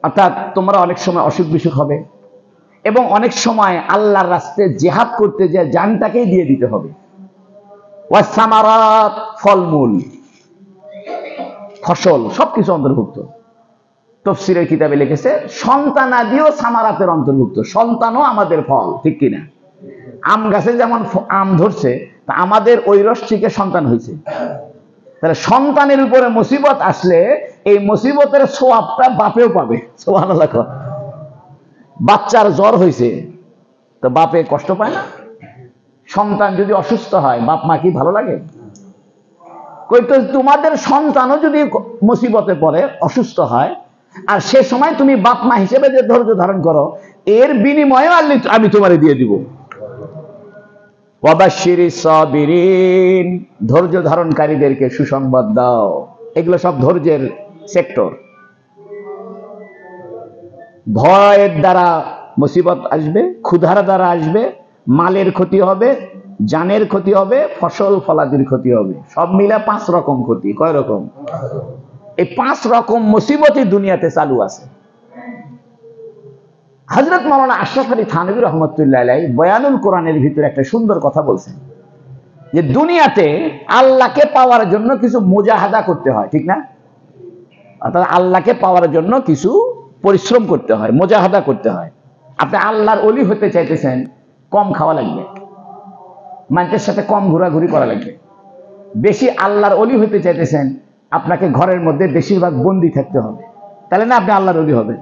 অর্থাৎ তোমরা অনেক সময় অসুখ বিসুখ হবে, এবং অনেক সময় আল্লাহর রাস্তায় জিহাদ করতে যে জানটাকেই দিয়ে দিতে হবে। ওয়াস সামারাত, ফলমূল, ফসল, সবকিছু অন্তর্ভুক্ত। তাফসীরের কিতাবে লিখেছে সন্তানাদিও সামারাতের অন্তর্ভুক্ত। সন্তানও আমাদের ফল, ঠিক কিনা? আম গাছে যেমন আম ধরছে, তা আমাদের ওই রস থেকে সন্তান হয়েছে। তাহলে সন্তানের উপরে মুসিবত আসলে এই মুসিবতের সোয়াবটা বাপেও পাবে। সুবহানাল্লাহ। বাচ্চার জ্বর হয়েছে, তো বাপে কষ্ট পায় না? সন্তান যদি অসুস্থ হয়, বাপ মা কি ভালো লাগে? কই তো তোমাদের সন্তানও যদি মুসিবতে পড়ে, অসুস্থ হয়, আর সে সময় তুমি বাপ মা হিসেবে যে ধৈর্য ধারণ করো, এর বিনিময়ে আমি তোমারে দিয়ে দিব। ওয়াবাশশিরিস সাবিরিন, ধৈর্য ধারণকারীদেরকে সুসংবাদ দাও। এগুলো সব ধৈর্যের সেক্টর। ভয়ের দ্বারা মুসিবত আসবে, ক্ষুধার দ্বারা আসবে, মালের ক্ষতি হবে, জানের ক্ষতি হবে, ফসল ফলাদির ক্ষতি হবে, সব মিলে 5 রকম ক্ষতি। কয় রকম? এই 5 রকম মুসিবতই দুনিয়াতে চালু আছে। হযরত মাওলানা আশরাফ আলী থানভী রহমাতুল্লাহ আলাইহি বয়ানুল কোরআনের ভিতরে একটা সুন্দর কথা বলছেন, যে দুনিয়াতে আল্লাহকে পাওয়ার জন্য কিছু মুজাহাদা করতে হয়, ঠিক না? অর্থাৎ আল্লাহকে পাওয়ার জন্য কিছু পরিশ্রম করতে হয়, মুজাহাদা করতে হয়। আপনি আল্লাহর ওলি হতে চাইতেছেন, কম খাওয়া লাগবে, মানুষের সাথে কম ঘোরাঘুরি করা লাগবে। বেশি আল্লাহর ওলি হতে চাইতেছেন, আপনাকে ঘরের মধ্যে বেশিরভাগ বন্দি থাকতে হবে, তাহলে না আপনি আল্লাহর ওলি হবেন।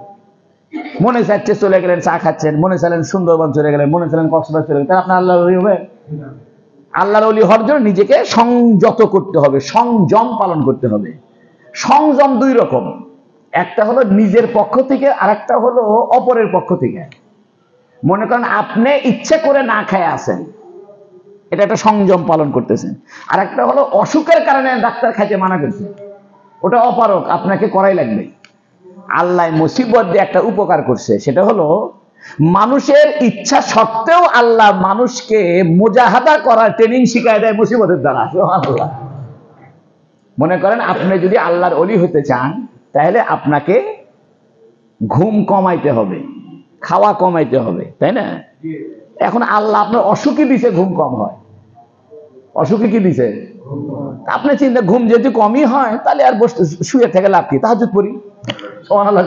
মনে চাচ্ছে চলে গেলেন চা খাচ্ছেন, মনে চাইলেন সুন্দরবন চলে গেলেন, মনে চাইলেন কক্সবাজার চলে গেলেন, তাহলে আপনার আল্লাহর ওলি হবে? আল্লাহর ওলি হওয়ার জন্য নিজেকে সংযত করতে হবে, সংযম পালন করতে হবে। সংযম 2 রকম, একটা হলো নিজের পক্ষ থেকে, আর একটা হলো অপরের পক্ষ থেকে। মনে করেন আপনি ইচ্ছা করে না খায় আছেন, এটা একটা সংযম পালন করতেছেন। আর একটা হলো অসুখের কারণে ডাক্তার খাইতে মানা করছে, ওটা অপারক, আপনাকে করাই লাগবে। আল্লাহ মুসিবত দিয়ে একটা উপকার করছে, সেটা হলো মানুষের ইচ্ছা সত্ত্বেও আল্লাহ মানুষকে মুজাহাদা করার ট্রেনিং শিখায় দেয় মুসিবতের দ্বারা। সুবহানাল্লাহ। মনে করেন আপনি যদি আল্লাহর ওলি হতে চান, তাহলে আপনাকে ঘুম কমাইতে হবে, খাওয়া কমাইতে হবে, তাই না? এখন আল্লাহ আপনার অসুখই দিছে, ঘুম কম হয়। অসুখে কি দিছে? আপনি চিন্তা, ঘুম যেহেতু কমই হয়, তাহলে আর বসে শুয়ে থেকে লাভ কি? তাহাজ্জুদ পড়ি। সুবহানাল্লাহ।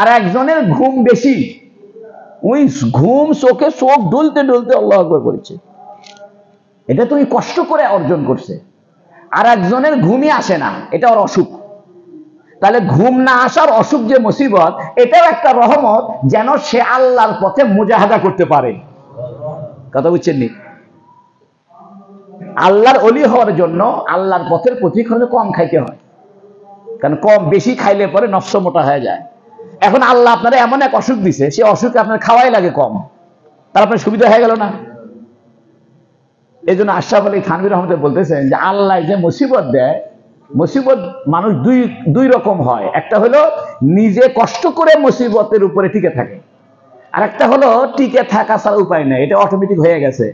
আর একজনের ঘুম বেশি, ওই ঘুম চোখে চোখ ডুলতে ডুলতে আল্লাহু আকবার করেছে, এটা তুমি কষ্ট করে অর্জন করছে। আর একজনের ঘুমই আসে না, এটা ওর অসুখ। তাহলে ঘুম না আসার অসুখ যে মুসিবত, এটাও একটা রহমত, যেন সে আল্লাহর পথে মুজাহাদা করতে পারে। কথা বুঝছেন নি? আল্লাহর ওলি হওয়ার জন্য আল্লাহর পথের পথিক হলে কম খাইতে হয়, কারণ বেশি খাইলে পরে নফস মোটা হয়ে যায়। এখন আল্লাহ আপনারা এমন এক অসুখ দিছে, সে অসুখে আপনার খাওয়াই লাগে কম, তার আপনার সুবিধা হয়ে গেল না? এই জন্য আশরাফ আলী থানভী রহমাতুল্লাহ বলতেছেন যে আল্লাহ যে মুসিবত দেয়, মুসিবত মানুষ দুই রকম হয়। একটা হলো নিজে কষ্ট করে মুসিবতের উপরে টিকে থাকে, আর একটা হলো টিকে থাকা ছাড়া উপায় নেই, এটা অটোমেটিক হয়ে গেছে।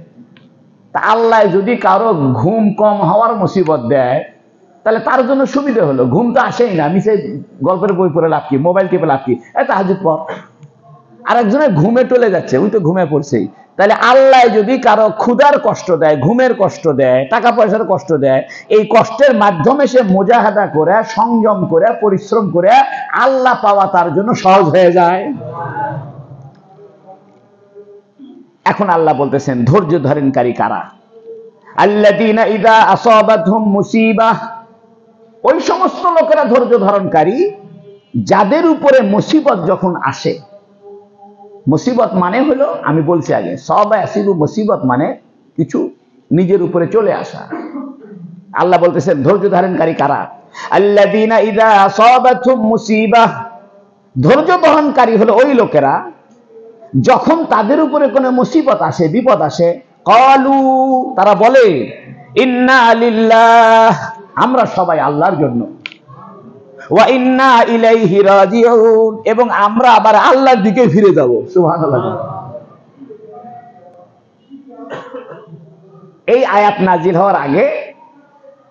তা আল্লাহ যদি কারো ঘুম কম হওয়ার মুসিবত দেয়, তাহলে তার জন্য সুবিধা হলো, ঘুম তো আসেই না, মিশে গল্পের বই পড়ে লাভ কি, মোবাইল টিপে লাভ কি, তাহাজ্জুদ পড়। আর একজনের ঘুমে টলে যাচ্ছে, ওই তো ঘুমে পড়ছেই। তাহলে আল্লাহ যদি কারো ক্ষুধার কষ্ট দেয়, ঘুমের কষ্ট দেয়, টাকা পয়সার কষ্ট দেয়, এই কষ্টের মাধ্যমে সে মুজাহাদা করে, সংযম করে, পরিশ্রম করে আল্লাহ পাওয়া তার জন্য সহজ হয়ে যায়। এখন আল্লাহ বলতেছেন ধৈর্য ধারণকারী কারা? আল্লাযীনা ইযা আসাবাতহুম মুসিবাহ, ওই সমস্ত লোকেরা ধৈর্য ধারণকারী যাদের উপরে মুসিবত যখন আসে। মুসিবত মানে হলো, আমি বলছি আগে, সব আসিবু, মুসিবত মানে কিছু নিজের উপরে চলে আসা। আল্লাহ বলতেছেন ধৈর্য ধারণকারী কারা? আল্লাযীনা ইযা আসাবাতহুম মুসিবাহ, ধৈর্য ধারণকারী হলো ওই লোকেরা যখন তাদের উপরে কোনো মুসিবত আসে, বিপদ আসে, ক্বালু, তারা বলে, ইন্না লিল্লাহ, আমরা সবাই আল্লাহর জন্য, ওয়া ইন্না ইলাইহি রাজিউন, এবং আমরা আবার আল্লাহর দিকে ফিরে যাব। সুবহানাল্লাহ। এই আয়াত নাজিল হওয়ার আগে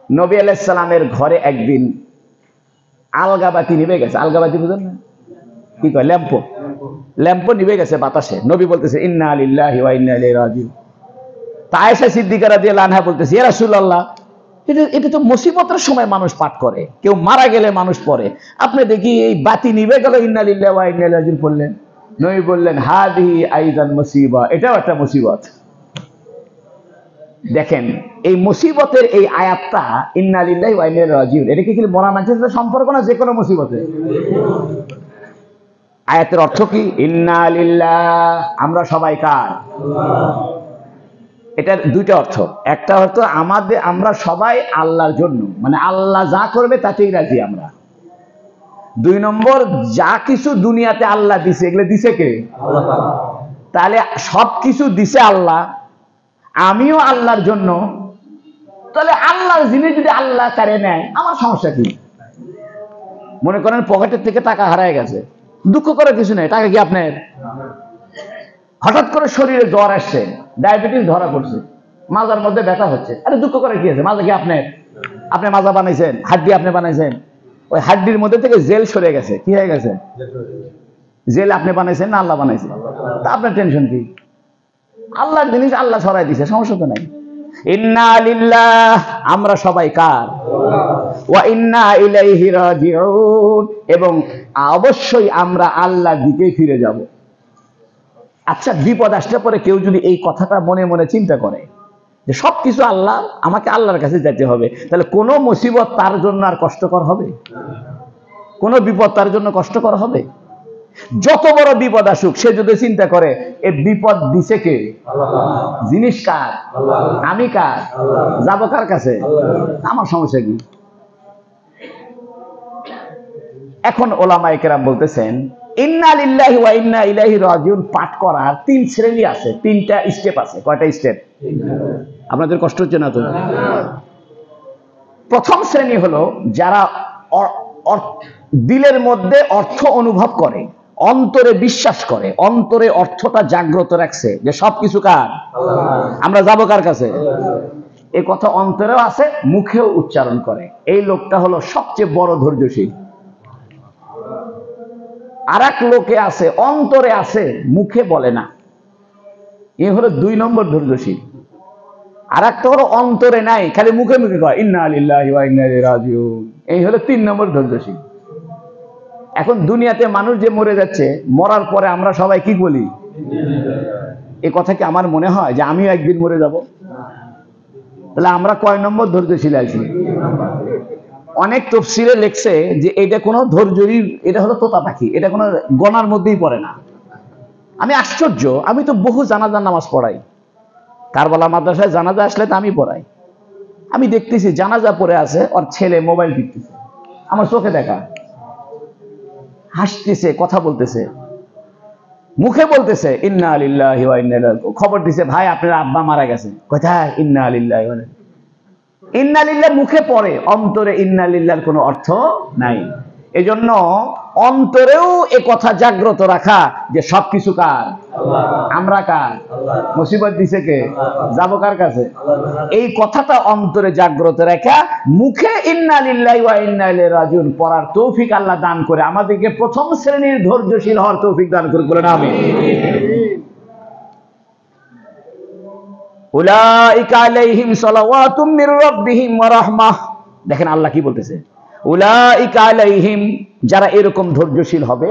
নবী আলাইহিস সালামের ঘরে একদিন আলগাবাতি নিভে গেছে। আলগাবাতি বুঝেন না? কি কয়? ল্যাম্পো নিভে গেছে বাতাসে। নবী বলতেছে ইন্না লিল্লাহি ওয়া ইন্না ইলাইহি রাজিউন। তা আয়েশা সিদ্দিকা রাদিয়াল্লাহু আনহা বলতেছে, ইয়া রাসূলুল্লাহ, এটা তো মুসিবতের সময় মানুষ পাঠ করে, কেউ মারা গেলে মানুষ পড়ে, আপনি দেখি এই বাতি নিভে গেল ইন্না লিল্লাহি ওয়া ইন্না ইলাইহি রাজিউন পড়লেন। নবী বললেন, হাদিহি আইদান মুসিবা, এটাও একটা মুসিবত। দেখেন এই মুসিবতের এই আয়াতটা ইন্না লিল্লাহি ওয়া ইন্না ইলাইহি রাজিউন, এটা কি মরা মানুষের সাথে সম্পর্ক না যে কোনো মুসিবতে? আয়াতের অর্থ কি? ইন্না লিল্লাহ, আমরা সবাই কার? এটার 2টা অর্থ। একটা অর্থ আমরা সবাই আল্লাহর জন্য, মানে আল্লাহ যা করবে তাতেই রাজি আমরা। 2 নম্বর, যা কিছু দুনিয়াতে আল্লাহ দিছে এগুলো দিছে কে? তাহলে সব কিছু দিছে আল্লাহ, আমিও আল্লাহর জন্য। তাহলে আল্লাহর জিনিস যদি আল্লাহ কারে নেয়, আমার সমস্যা কি? মনে করেন পকেটের থেকে টাকা হারায় গেছে, দুঃখ করার কিছু নেই। টাকা কি আপনার? হঠাৎ করে শরীরে জ্বর আসছে, ডায়াবেটিস ধরা পড়ছে, মাজার মধ্যে ব্যথা হচ্ছে, আরে দুঃখ করার কি আছে? মাজা কি আপনার? আপনি মাজা বানাইছেন, হাড্ডি আপনি বানাইছেন, ওই হাড্ডির মধ্যে থেকে জেল সরে গেছে। কি হয়ে গেছে? জেল আপনি বানাইছেন না আল্লাহ বানাইছেন? তা আপনার টেনশন কি? আল্লাহর জিনিস আল্লাহ ছড়াই দিছে, সমস্যা তো নাই। ইন্না লিল্লাহ, আমরা সবাই কার? ওয়া ইন্না ইলাইহি রাজিউন, এবং অবশ্যই আমরা আল্লাহর দিকেই ফিরে যাব। আচ্ছা, বিপদ আসলে পরে কেউ যদি এই কথাটা মনে মনে চিন্তা করে যে সবকিছু আল্লাহ, আমাকে আল্লাহর কাছে যেতে হবে, তাহলে কোনো মুসিবত তার জন্য আর কষ্টকর হবে? কোনো বিপদ তার জন্য কষ্টকর হবে? যত বড় বিপদ আসুক, সে যদি চিন্তা করে এই বিপদ দিছে কে? জিনিস কার? আমি কার? যাবো কার কাছে? আমার সমস্যা কি? এখন ওলামায়ে কেরাম বলতেছেন, ইন্না লিল্লাহি ওয়া ইন্না ইলাইহি রাজিউন পাঠ করার 3 শ্রেণী আছে, 3টা স্টেপ আছে। কয়টা স্টেপ? আপনাদের কষ্ট হচ্ছে না তো? প্রথম শ্রেণী হলো যারা দিলের মধ্যে অর্থ অনুভব করে, অন্তরে বিশ্বাস করে, অন্তরে অর্থটা জাগ্রত রাখছে যে সবকিছু কার? আমরা যাবো কার কাছে? এই কথা অন্তরেও আছে, মুখেও উচ্চারণ করে। এই লোকটা হলো সবচেয়ে বড় ধৈর্যশীল। আর এক লোকে আছে, অন্তরে আছে, মুখে বলে না, এ হলো 2 নম্বর ধৈর্যশীল। আর একটা হলো অন্তরে নাই, খালি মুখে মুখে কয় ইন্না লিল্লাহি ওয়া ইন্না ইলাইহি রাজিউন, এই হলো 3 নম্বর ধৈর্যশীল। এখন দুনিয়াতে মানুষ যে মরে যাচ্ছে, মরার পরে আমরা সবাই কি বলি? এই কথা কি আমার মনে হয় যে আমিও একদিন মরে যাব? তাহলে আমরা কয় নম্বর ধৈর্যশীল আছি? অনেক তাফসীরে লেখছে যে এটা কোনো ধৈর্যই, এটা হলো তোতা পাখি, এটা কোনো গণার মধ্যেই পড়ে না। আমি আশ্চর্য, আমি তো বহু জানাজার নামাজ পড়াই, কারবালা মাদ্রাসায় জানাজা আসলে তো আমি পড়াই। আমি দেখতেছি জানাজা পড়ে আছে, ওর ছেলে মোবাইল টিপতেছে, আমার চোখে দেখা, হাসতেছে, কথা বলতেছে, মুখে বলতেছে ইন্না লিল্লাহি ওয়া ইন্না ইলাইহি রাজিউন। খবর দিছে, ভাই আপনার আব্বা মারা গেছে। কোথায়? ইন্না লিল্লাহি ওয়া ইন্না লিল্লাহ মুখে পড়ে, অন্তরে ইন্না লিল্লাহর কোনো অর্থ নাই। এজন্য অন্তরেও এ কথা জাগ্রত রাখা যে সবকিছু কার? আমরা কার? মুসিবত দিছে কে? যাবো কার কাছে? এই কথাটা অন্তরে জাগ্রত রাখা, মুখে ইন্না লিল্লাহি ওয়া ইন্না ইলাইহি রাজিউন পড়ার তৌফিক আল্লাহ দান করে আমাদেরকে প্রথম শ্রেণীর ধৈর্যশীল হওয়ার তৌফিক দান করে, বলেন আমিন। উলাইকা আলাইহিম সালাওয়াতুম মির রাব্বিহিম ওয়া রাহমাহ। দেখেন আল্লাহ কি বলতেছে, উলাইকা আলাইহিম, যারা এরকম ধৈর্যশীল হবে,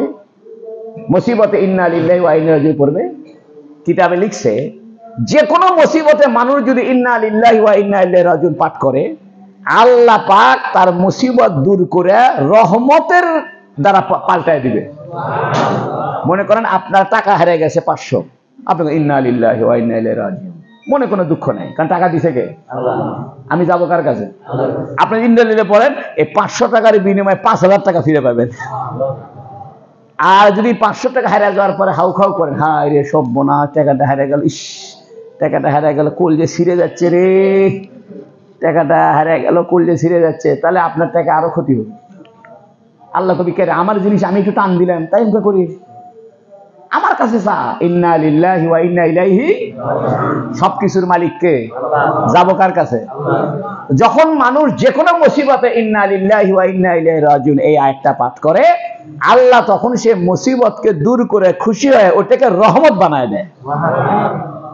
মুসিবতে ইন্না লিল্লাহি ওয়া ইন্না ইলাইহি রাজিউন পড়বে। কিতাবে লিখছে যে কোনো মুসিবতে মানুষ যদি ইন্না লিল্লাহি ওয়া ইন্না ইলাইহি রাজিউন পাঠ করে, আল্লাহ পাক তার মুসিবত দূর করে রহমতের দ্বারা পাল্টায় দিবে। মনে করেন আপনার টাকা হারিয়ে গেছে 500, আপনি ইন্না লিল্লাহি ওয়া ইন্না ইলাইহি রাজিউন, মনে কোনো দুঃখ নাই, কারণ টাকা দিছে কে? আমি যাবো কার কাছে? আপনি ইন্না লিল্লাহি পড়েন, এই 500 টাকার বিনিময়ে 5000 টাকা ফিরে পাবেন। আর যদি 500 টাকা হারিয়ে যাওয়ার পরে হাউ খাউ করেন, হায় রে সর্বনাশ, টাকাটা হারিয়ে গেল, ইস টাকাটা হারিয়ে গেল, কলজে ছিঁড়ে যাচ্ছে রে, টাকাটা হারিয়ে গেল, কলজে ছিঁড়ে যাচ্ছে, তাহলে আপনার টাকা আরো ক্ষতি হবে। আল্লাহ কবি কে, আমার জিনিস আমি একটু টান দিলাম, তাই আমি করি, আমার কাছে চা। ইন্না লিল্লাহি ওয়া ইন্না ইলাইহি, সবকিছুর মালিক কে? যাবো কার কাছে? যখন মানুষ যে কোনো মুসিবতে ইন্না লিল্লাহি ওয়া ইন্না ইলাইহি রাজিউন এই আয়াতটা পাঠ করে, আল্লাহ তখন সে মুসিবতকে দূর করে খুশি হয়ে ওটাকে রহমত বানায় দেয়।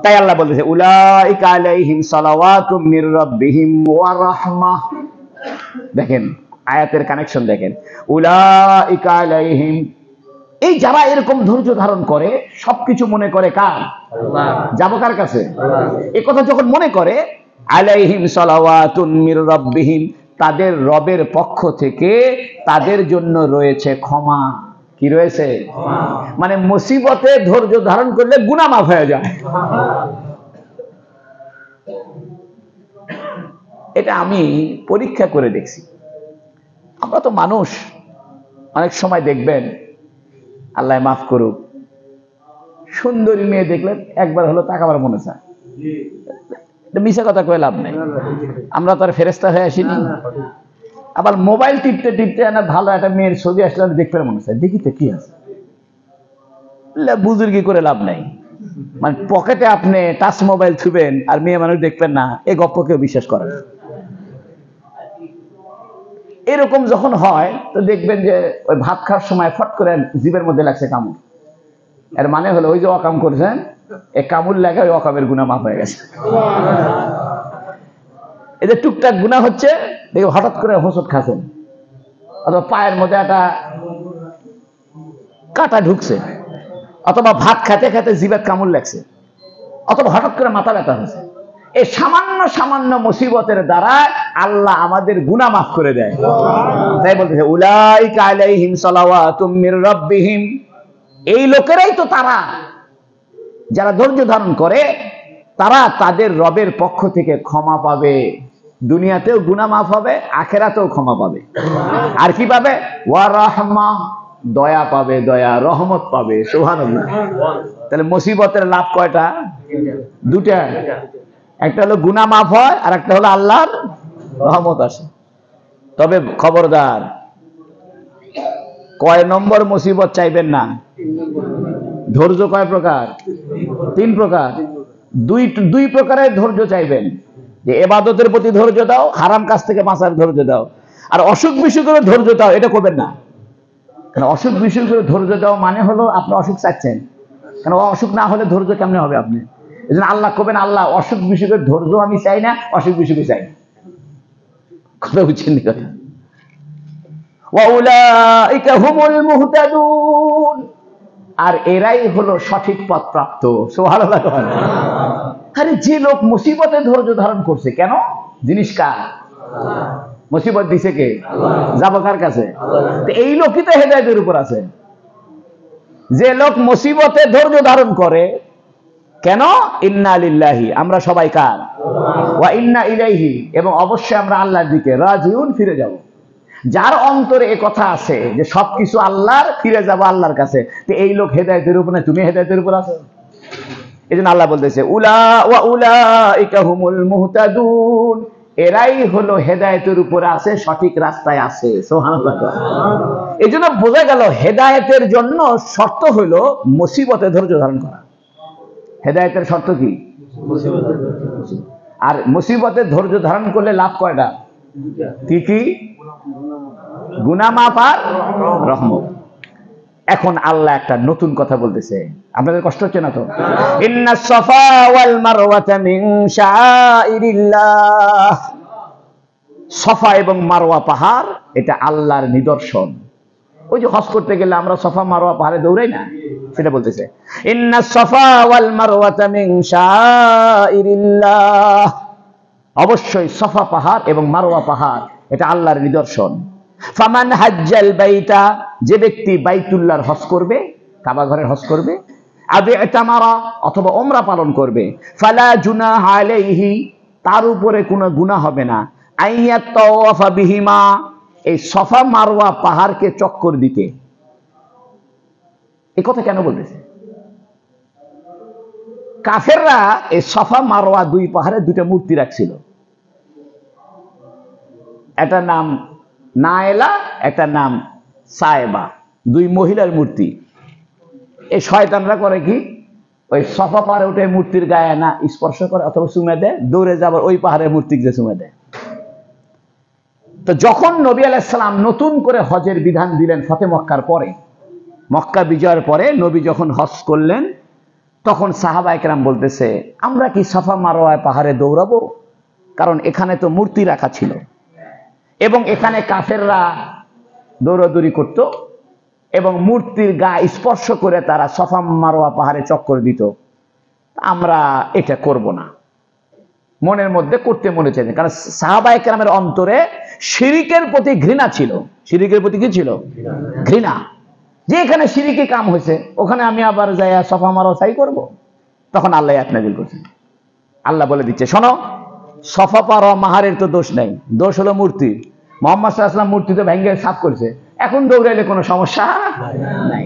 তাই আল্লাহ বলতেছে উলাইকা আলাইহিম সালাওয়াতুম মির রাব্বিহিম ওয়া রাহমাহ। দেখেন আয়াতের কানেকশন দেখেন, উলাইকা আলাইহিম, এই যারা এরকম ধৈর্য ধারণ করে, সবকিছু মনে করে কার? যাবো কার কাছে? এই কথা যখন মনে করে, আলাইহিম সালাওয়াতুন মির রাব্বিহিম, তাদের রবের পক্ষ থেকে তাদের জন্য রয়েছে ক্ষমা। কি রয়েছে? মানে মুসিবতে ধৈর্য ধারণ করলে গুনাহ মাফ হয়ে যায়। এটা আমি পরীক্ষা করে দেখছি। আমরা তো মানুষ, অনেক সময় দেখবেন, আল্লাহ মাফ করুক, সুন্দরী মেয়ে দেখলেন একবার হলো তাকাবার মনে চায়। মিশা কথা কয়ে লাভ নেই, আমরা তো আর ফেরেস্তা হয়ে আসিনি। আবার মোবাইল টিপতে টিপতে ভালো একটা মেয়ের ছবি আসলে দেখতে মনে চায়, দেখি তো কি আছে, বুজুর্গি করে লাভ নাই। মানে পকেটে আপনি টাচ মোবাইল থুবেন আর মেয়ে মানুষ দেখবেন না, এই গপ্প কেউ বিশ্বাস করে না। এরকম যখন হয় তো দেখবেন যে ওই ভাত খাওয়ার সময় ফট করে জিভের মধ্যে লাগছে কামড়, এর মানে হলো ওই যে অকাম করেছেন, এই কামড় লাগা ওই অকামের গুনাহ মাফ হয়ে গেছে। এই যে টুকটাক গুনাহ হচ্ছে, দেখে হঠাৎ করে হোঁচট খাচ্ছেন, অথবা পায়ের মধ্যে একটা কাটা ঢুকছে, অথবা ভাত খেতে খেতে জিভের কামড় লাগছে, অথবা হঠাৎ করে মাথা ব্যথা হয়েছে। এই সামান্য সামান্য মুসিবতের দ্বারা আল্লাহ আমাদের গুনাহ মাফ করে দেয়। তাই বলতেছে উলাইকা আলাইহিম সালাওয়াতুম মির রাব্বিহিম, এই লোকেরাই তো তারা যারা ধৈর্য ধারণ করে, তারা তাদের রবের পক্ষ থেকে ক্ষমা পাবে, দুনিয়াতেও গুনাহ মাফ হবে, আখিরাতেও ক্ষমা পাবে। আর কি পাবে? ওয়া রাহমা, দয়া পাবে, দয়া রহমত পাবে। সুবহানাল্লাহ। তাহলে মুসিবতের লাভ কয়টা? দুটা। একটা হলো গুনাহ মাফ হয়, আর একটা হলো আল্লাহর রহমত আসে। তবে খবরদার, কয় নম্বর মুসিবত চাইবেন না। ধৈর্য কয় প্রকার? 3 প্রকার। দুই প্রকারের ধৈর্য চাইবেন, যে ইবাদতের প্রতি ধৈর্য দাও, হারাম কাজ থেকে বাঁচার ধৈর্য দাও, আর অসুখ বিসুখ করে ধৈর্য দাও, এটা করবেন না। কারণ অসুখ বিসুখ করে ধৈর্য দাও মানে হলো আপনি অসুখ চাচ্ছেন, কারণ অসুখ না হলে ধৈর্য কেমনে হবে আপনি? এই জন্য আল্লাহ করবেন, আল্লাহ অসুখ বিসুখের ধৈর্য আমি চাই না, অসুখ বিসুখে চাই না। কথা বুঝছেন? কথা। ওয়াউলাইকা হুমুল মুহতাদুন, আর এরাই হলো সঠিক পথ প্রাপ্ত। সুবহানাল্লাহ। আরে যে লোক মুসিবতে ধৈর্য ধারণ করছে, কেন? জিনিস কার? মুসিবত দিছে কে? যাবো কার কাছে? এই লোকই তো হেদায়েতের উপর আছে। যে লোক মুসিবতে ধৈর্য ধারণ করে, কেন? ইন্না লিল্লাহি, আমরা সবাই কার? ওয়া ইন্না ইলাইহি, এবং অবশ্যই আমরা আল্লাহর দিকে রাজিউন, ফিরে যাব। যার অন্তরে এ কথা আছে যে সবকিছু আল্লাহর, ফিরে যাব আল্লাহর কাছে, তো এই লোক হেদায়েতের উপর না, তুমি হেদায়েতের উপর আছো। এজন্য আল্লাহ বলতেছে উলাইকা হুমুল মুহতাদুন, এরাই হলো হেদায়েতের উপর আছে, সঠিক রাস্তায় আছে। সুবহানাল্লাহ। এজন্য বোঝা গেল হেদায়েতের জন্য শর্ত হলো মুসিবতে ধৈর্য ধারণ করা। হেদায়েতের শর্ত কি? আর মুসিবতে ধৈর্য ধারণ করলে লাভ কয়টা? কি কি? গুনাহ মাফ আর রহমত। এখন আল্লাহ একটা নতুন কথা বলতেছে, আপনাদের কষ্ট হচ্ছে না তো? ইন্নাস সাফা ওয়াল মারওয়াতা মিন শাআইরিল্লাহ, সাফা এবং মারওয়া পাহাড় এটা আল্লাহর নিদর্শন। ওই যে হজ করতে গেলে আমরা সাফা মারওয়া পাহাড়ে দৌড়াই না, সেটা বলতেছে। ইন্নাস সাফা ওয়াল মারওয়াতা মিন শাআইরিল্লাহ, অবশ্যই সাফা পাহাড় এবং মারওয়া পাহাড় এটা আল্লাহর নিদর্শন। ফামান হাজ্জাল বাইতা, যে ব্যক্তি বাইতুল্লাহর হজ করবে, কাবা ঘরের হজ করবে, আবি ইতামারা, অথবা ওমরা পালন করবে, ফালা জুনাহা আলাইহি, তার উপরে কোনো গুনাহ হবে না, আইয়াত তাওয়াফা বিহিমা, এই সাফা মারওয়া পাহাড়কে চক্কর দিতে। এই কথা কেন বলতেছে? কাফেররা এই সাফা মারওয়া দুই পাহাড়ে দুটো মূর্তি রাখছিল, একটা নাম নায়েলা, একটা নাম সায়েবা, দুই মহিলার মূর্তি। এই শয়তানরা করে কি, ওই সাফা পাহাড়ে উঠে মূর্তির গায়ে না স্পর্শ করে অথবা চুমে দেয়, দৌড়ে যাবার ওই পাহাড়ের মূর্তি যে চুমে দেয়। তো যখন নবী আলাইহিস সালাম নতুন করে হজের বিধান দিলেন ফতে মক্কার পরে, মক্কা বিজয়ের পরে নবী যখন হজ করলেন, তখন সাহাবা একরাম বলতেছে, আমরা কি সাফা মারওয়া পাহাড়ে দৌড়াবো? কারণ এখানে তো মূর্তি রাখা ছিল এবং এখানে কাফেররা দৌড়াদৌড়ি করত এবং মূর্তির গা স্পর্শ করে তারা সাফা মারওয়া পাহাড়ে চক্কর দিত, আমরা এটা করব না। মনের মধ্যে করতে মনে চাইছে, কারণ সাহাবা একরামের অন্তরে শিরিকের প্রতি ঘৃণা ছিল। শিরিকের প্রতি কি ছিল? ঘৃণা। যে এখানে শিরিকি কাম হয়েছে, ওখানে আমি আবার যাইয়া সাফা মারওয়া সাই করব। তখন আল্লাহ আয়াত নাযিল করেছেন। আল্লাহ বলে দিচ্ছে, শোনো, সাফা মারওয়া পাহাড়ের তো দোষ নাই, দোষ হলো মূর্তি। মুহাম্মদ সাল্লাল্লাহু আলাইহি ওয়াসাল্লাম মূর্তি তো ভেঙে সাফ করেছে, এখন দৌড়াইলে কোনো সমস্যা নাই।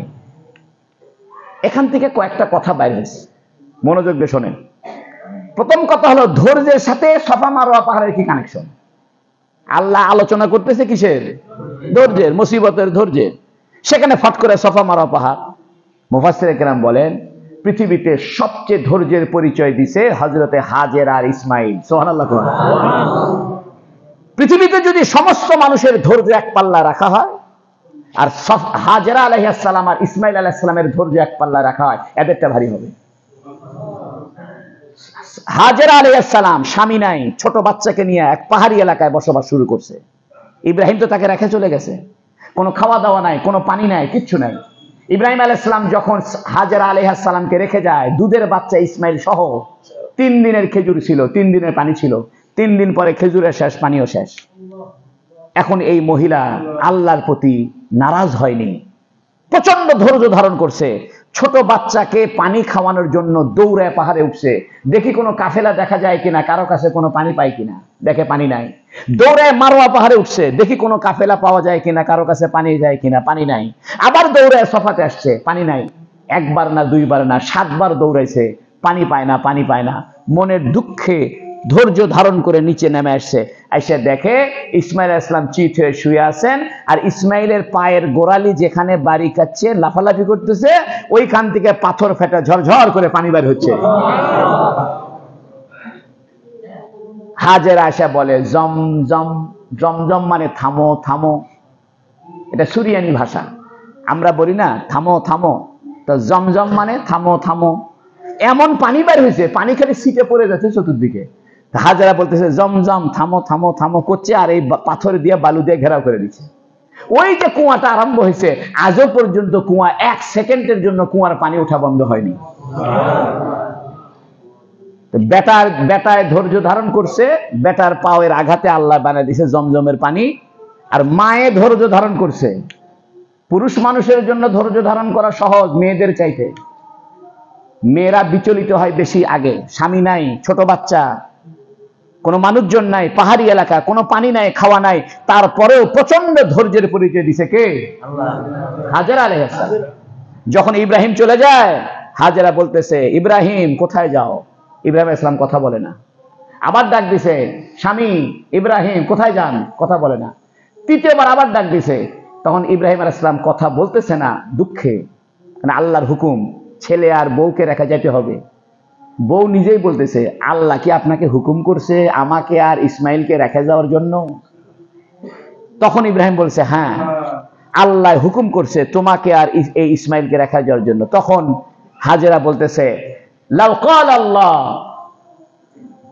এখান থেকে কয়েকটা কথা বাইর হয়েছে, মনোযোগ দিয়ে শোনেন। প্রথম কথা হলো, ধৈর্যের সাথে সফা মারোয়া পাহাড়ের কি কানেকশন? আল্লাহ আলোচনা করতেছে কিসের? ধৈর্যের, মুসিবতের ধৈর্যের। সেখানে ফট করে সফা মারোয়া পাহাড়। মুফাসসিরে কেরাম বলেন, পৃথিবীতে সবচেয়ে ধৈর্যের পরিচয় দিছে হযরতে হাজেরা আর ইসমাইল। সুবহানাল্লাহ। পৃথিবীতে যদি সমস্ত মানুষের ধৈর্য এক পাল্লা রাখা হয়, আর হাজেরা আলাইহিস সালাম আর ইসমাইল আলাইহিস সালামের ধৈর্য এক পাল্লা রাখা হয়, এদেরটা ভারী হবে। হাজেরা আলাইহিস সালাম স্বামী নাই, ছোট বাচ্চাকে নিয়ে এক পাহাড়ি এলাকায় বসবাস শুরু করছে। ইব্রাহিম তো তাকে রেখে চলে গেছে, কোনো খাওয়া দাওয়া নাই, কোনো পানি নাই, কিচ্ছু নাই। ইব্রাহিম আলাইহিস সালাম যখন হাজেরা আলাইহিস সালামকে রেখে যায়, দুধের বাচ্চা ইসমাইল সহ 3 দিনের খেজুর ছিল, 3 দিনের পানি ছিল। 3 দিন পরে খেজুরের শেষ, পানিও শেষ। এখন এই মহিলা আল্লাহর প্রতি নারাজ হয়নি, প্রচন্ড ধৈর্য ধারণ করছে। ছোট বাচ্চাকে পানি খাওয়ানোর জন্য দৌড়ে পাহাড়ে উঠছে, দেখি কোনো কাফেলা দেখা যায় কিনা, কারো কাছে কোনো পানি পাই কিনা, দেখে পানি নাই। দৌড়ে মারোয়া পাহাড়ে উঠছে, দেখি কোনো কাফেলা পাওয়া যায় কিনা, কারো কাছে পানি যায় কিনা, পানি নাই। আবার দৌড়ে সফাতে আসছে, পানি নাই। একবার না, দুইবার না, 7 বার দৌড়াইছে, পানি পায় না, পানি পায় না। মনের দুঃখে ধৈর্য ধারণ করে নিচে নেমে আসছে। এসে দেখে ইসমাইল আলাইহিস সালাম চিত হয়ে শুয়ে আছেন, আর ইসমাইলের পায়ের গোড়ালি যেখানে বাড়ি কাচ্ছে, লাফালাফি করতেছে, ওইখান থেকে পাথর ফেটে ঝরঝর করে পানি বের হচ্ছে। হাজেরা আয়েশা বলে, জমজম। জমজম মানে থামো থামো, এটা সুরিয়ানি ভাষা। আমরা বলি না থামো থামো, তো জমজম মানে থামো থামো। এমন পানি বের হয়েছে, পানি খালি ছিটে পড়ে যাচ্ছে চতুর্দিকে। হাজেরা বলতেছে, জমজম থামো থামো থামো করছে, আর এই পাথর দিয়ে বালু দিয়ে ঘেরাও করে দিচ্ছে। ওই যে কুয়াটা আরম্ভ হয়েছে, আজও পর্যন্ত কুয়া 1 সেকেন্ডের জন্য কুয়ার পানি ওঠা বন্ধ হয়নি। বেটায় ধৈর্য ধারণ করছে, বেটার পায়ের আঘাতে আল্লাহ বানিয়ে দিয়েছে জমজমের পানি। আর মায়ে ধৈর্য ধারণ করছে। পুরুষ মানুষের জন্য ধৈর্য ধারণ করা সহজ মেয়েদের চাইতে। মেয়েরা বিচলিত হয় বেশি আগে, স্বামী নাই, ছোট বাচ্চা, কোনো মানুষজন নাই, পাহাড়ি এলাকা, কোনো পানি নাই, খাওয়া নাই, তারপরেও প্রচন্ড ধৈর্যের পরিচয় দিছে কে? আল্লাহ। হাজেরা আলাইহিস সালাম। যখন ইব্রাহিম চলে যায়, হাজেরা বলতেছে, ইব্রাহিম কোথায় যাও? ইব্রাহিম আলাইহিস সালাম কথা বলে না। আবার ডাক দিছে, স্বামী ইব্রাহিম কোথায় যান? কথা বলে না। 3য়বার আবার ডাক দিছে, তখন ইব্রাহিম আলাইহিস সালাম কথা বলতেছে না, দুঃখে। মানে আল্লাহর হুকুম, ছেলে আর বউকে রেখে যেতে হবে। বউ নিজেই বলতেছে, আল্লাহ কি আপনাকে হুকুম করছে আমাকে আর ইসমাইলকে রেখে যাওয়ার জন্য? তখন ইব্রাহিম বলছে, হ্যাঁ, আল্লাহ হুকুম করছে তোমাকে আর এই ইসমাইলকে রেখে যাওয়ার জন্য। তখন হাজেরা বলতেছে, লাউ ক্বাল আল্লাহ,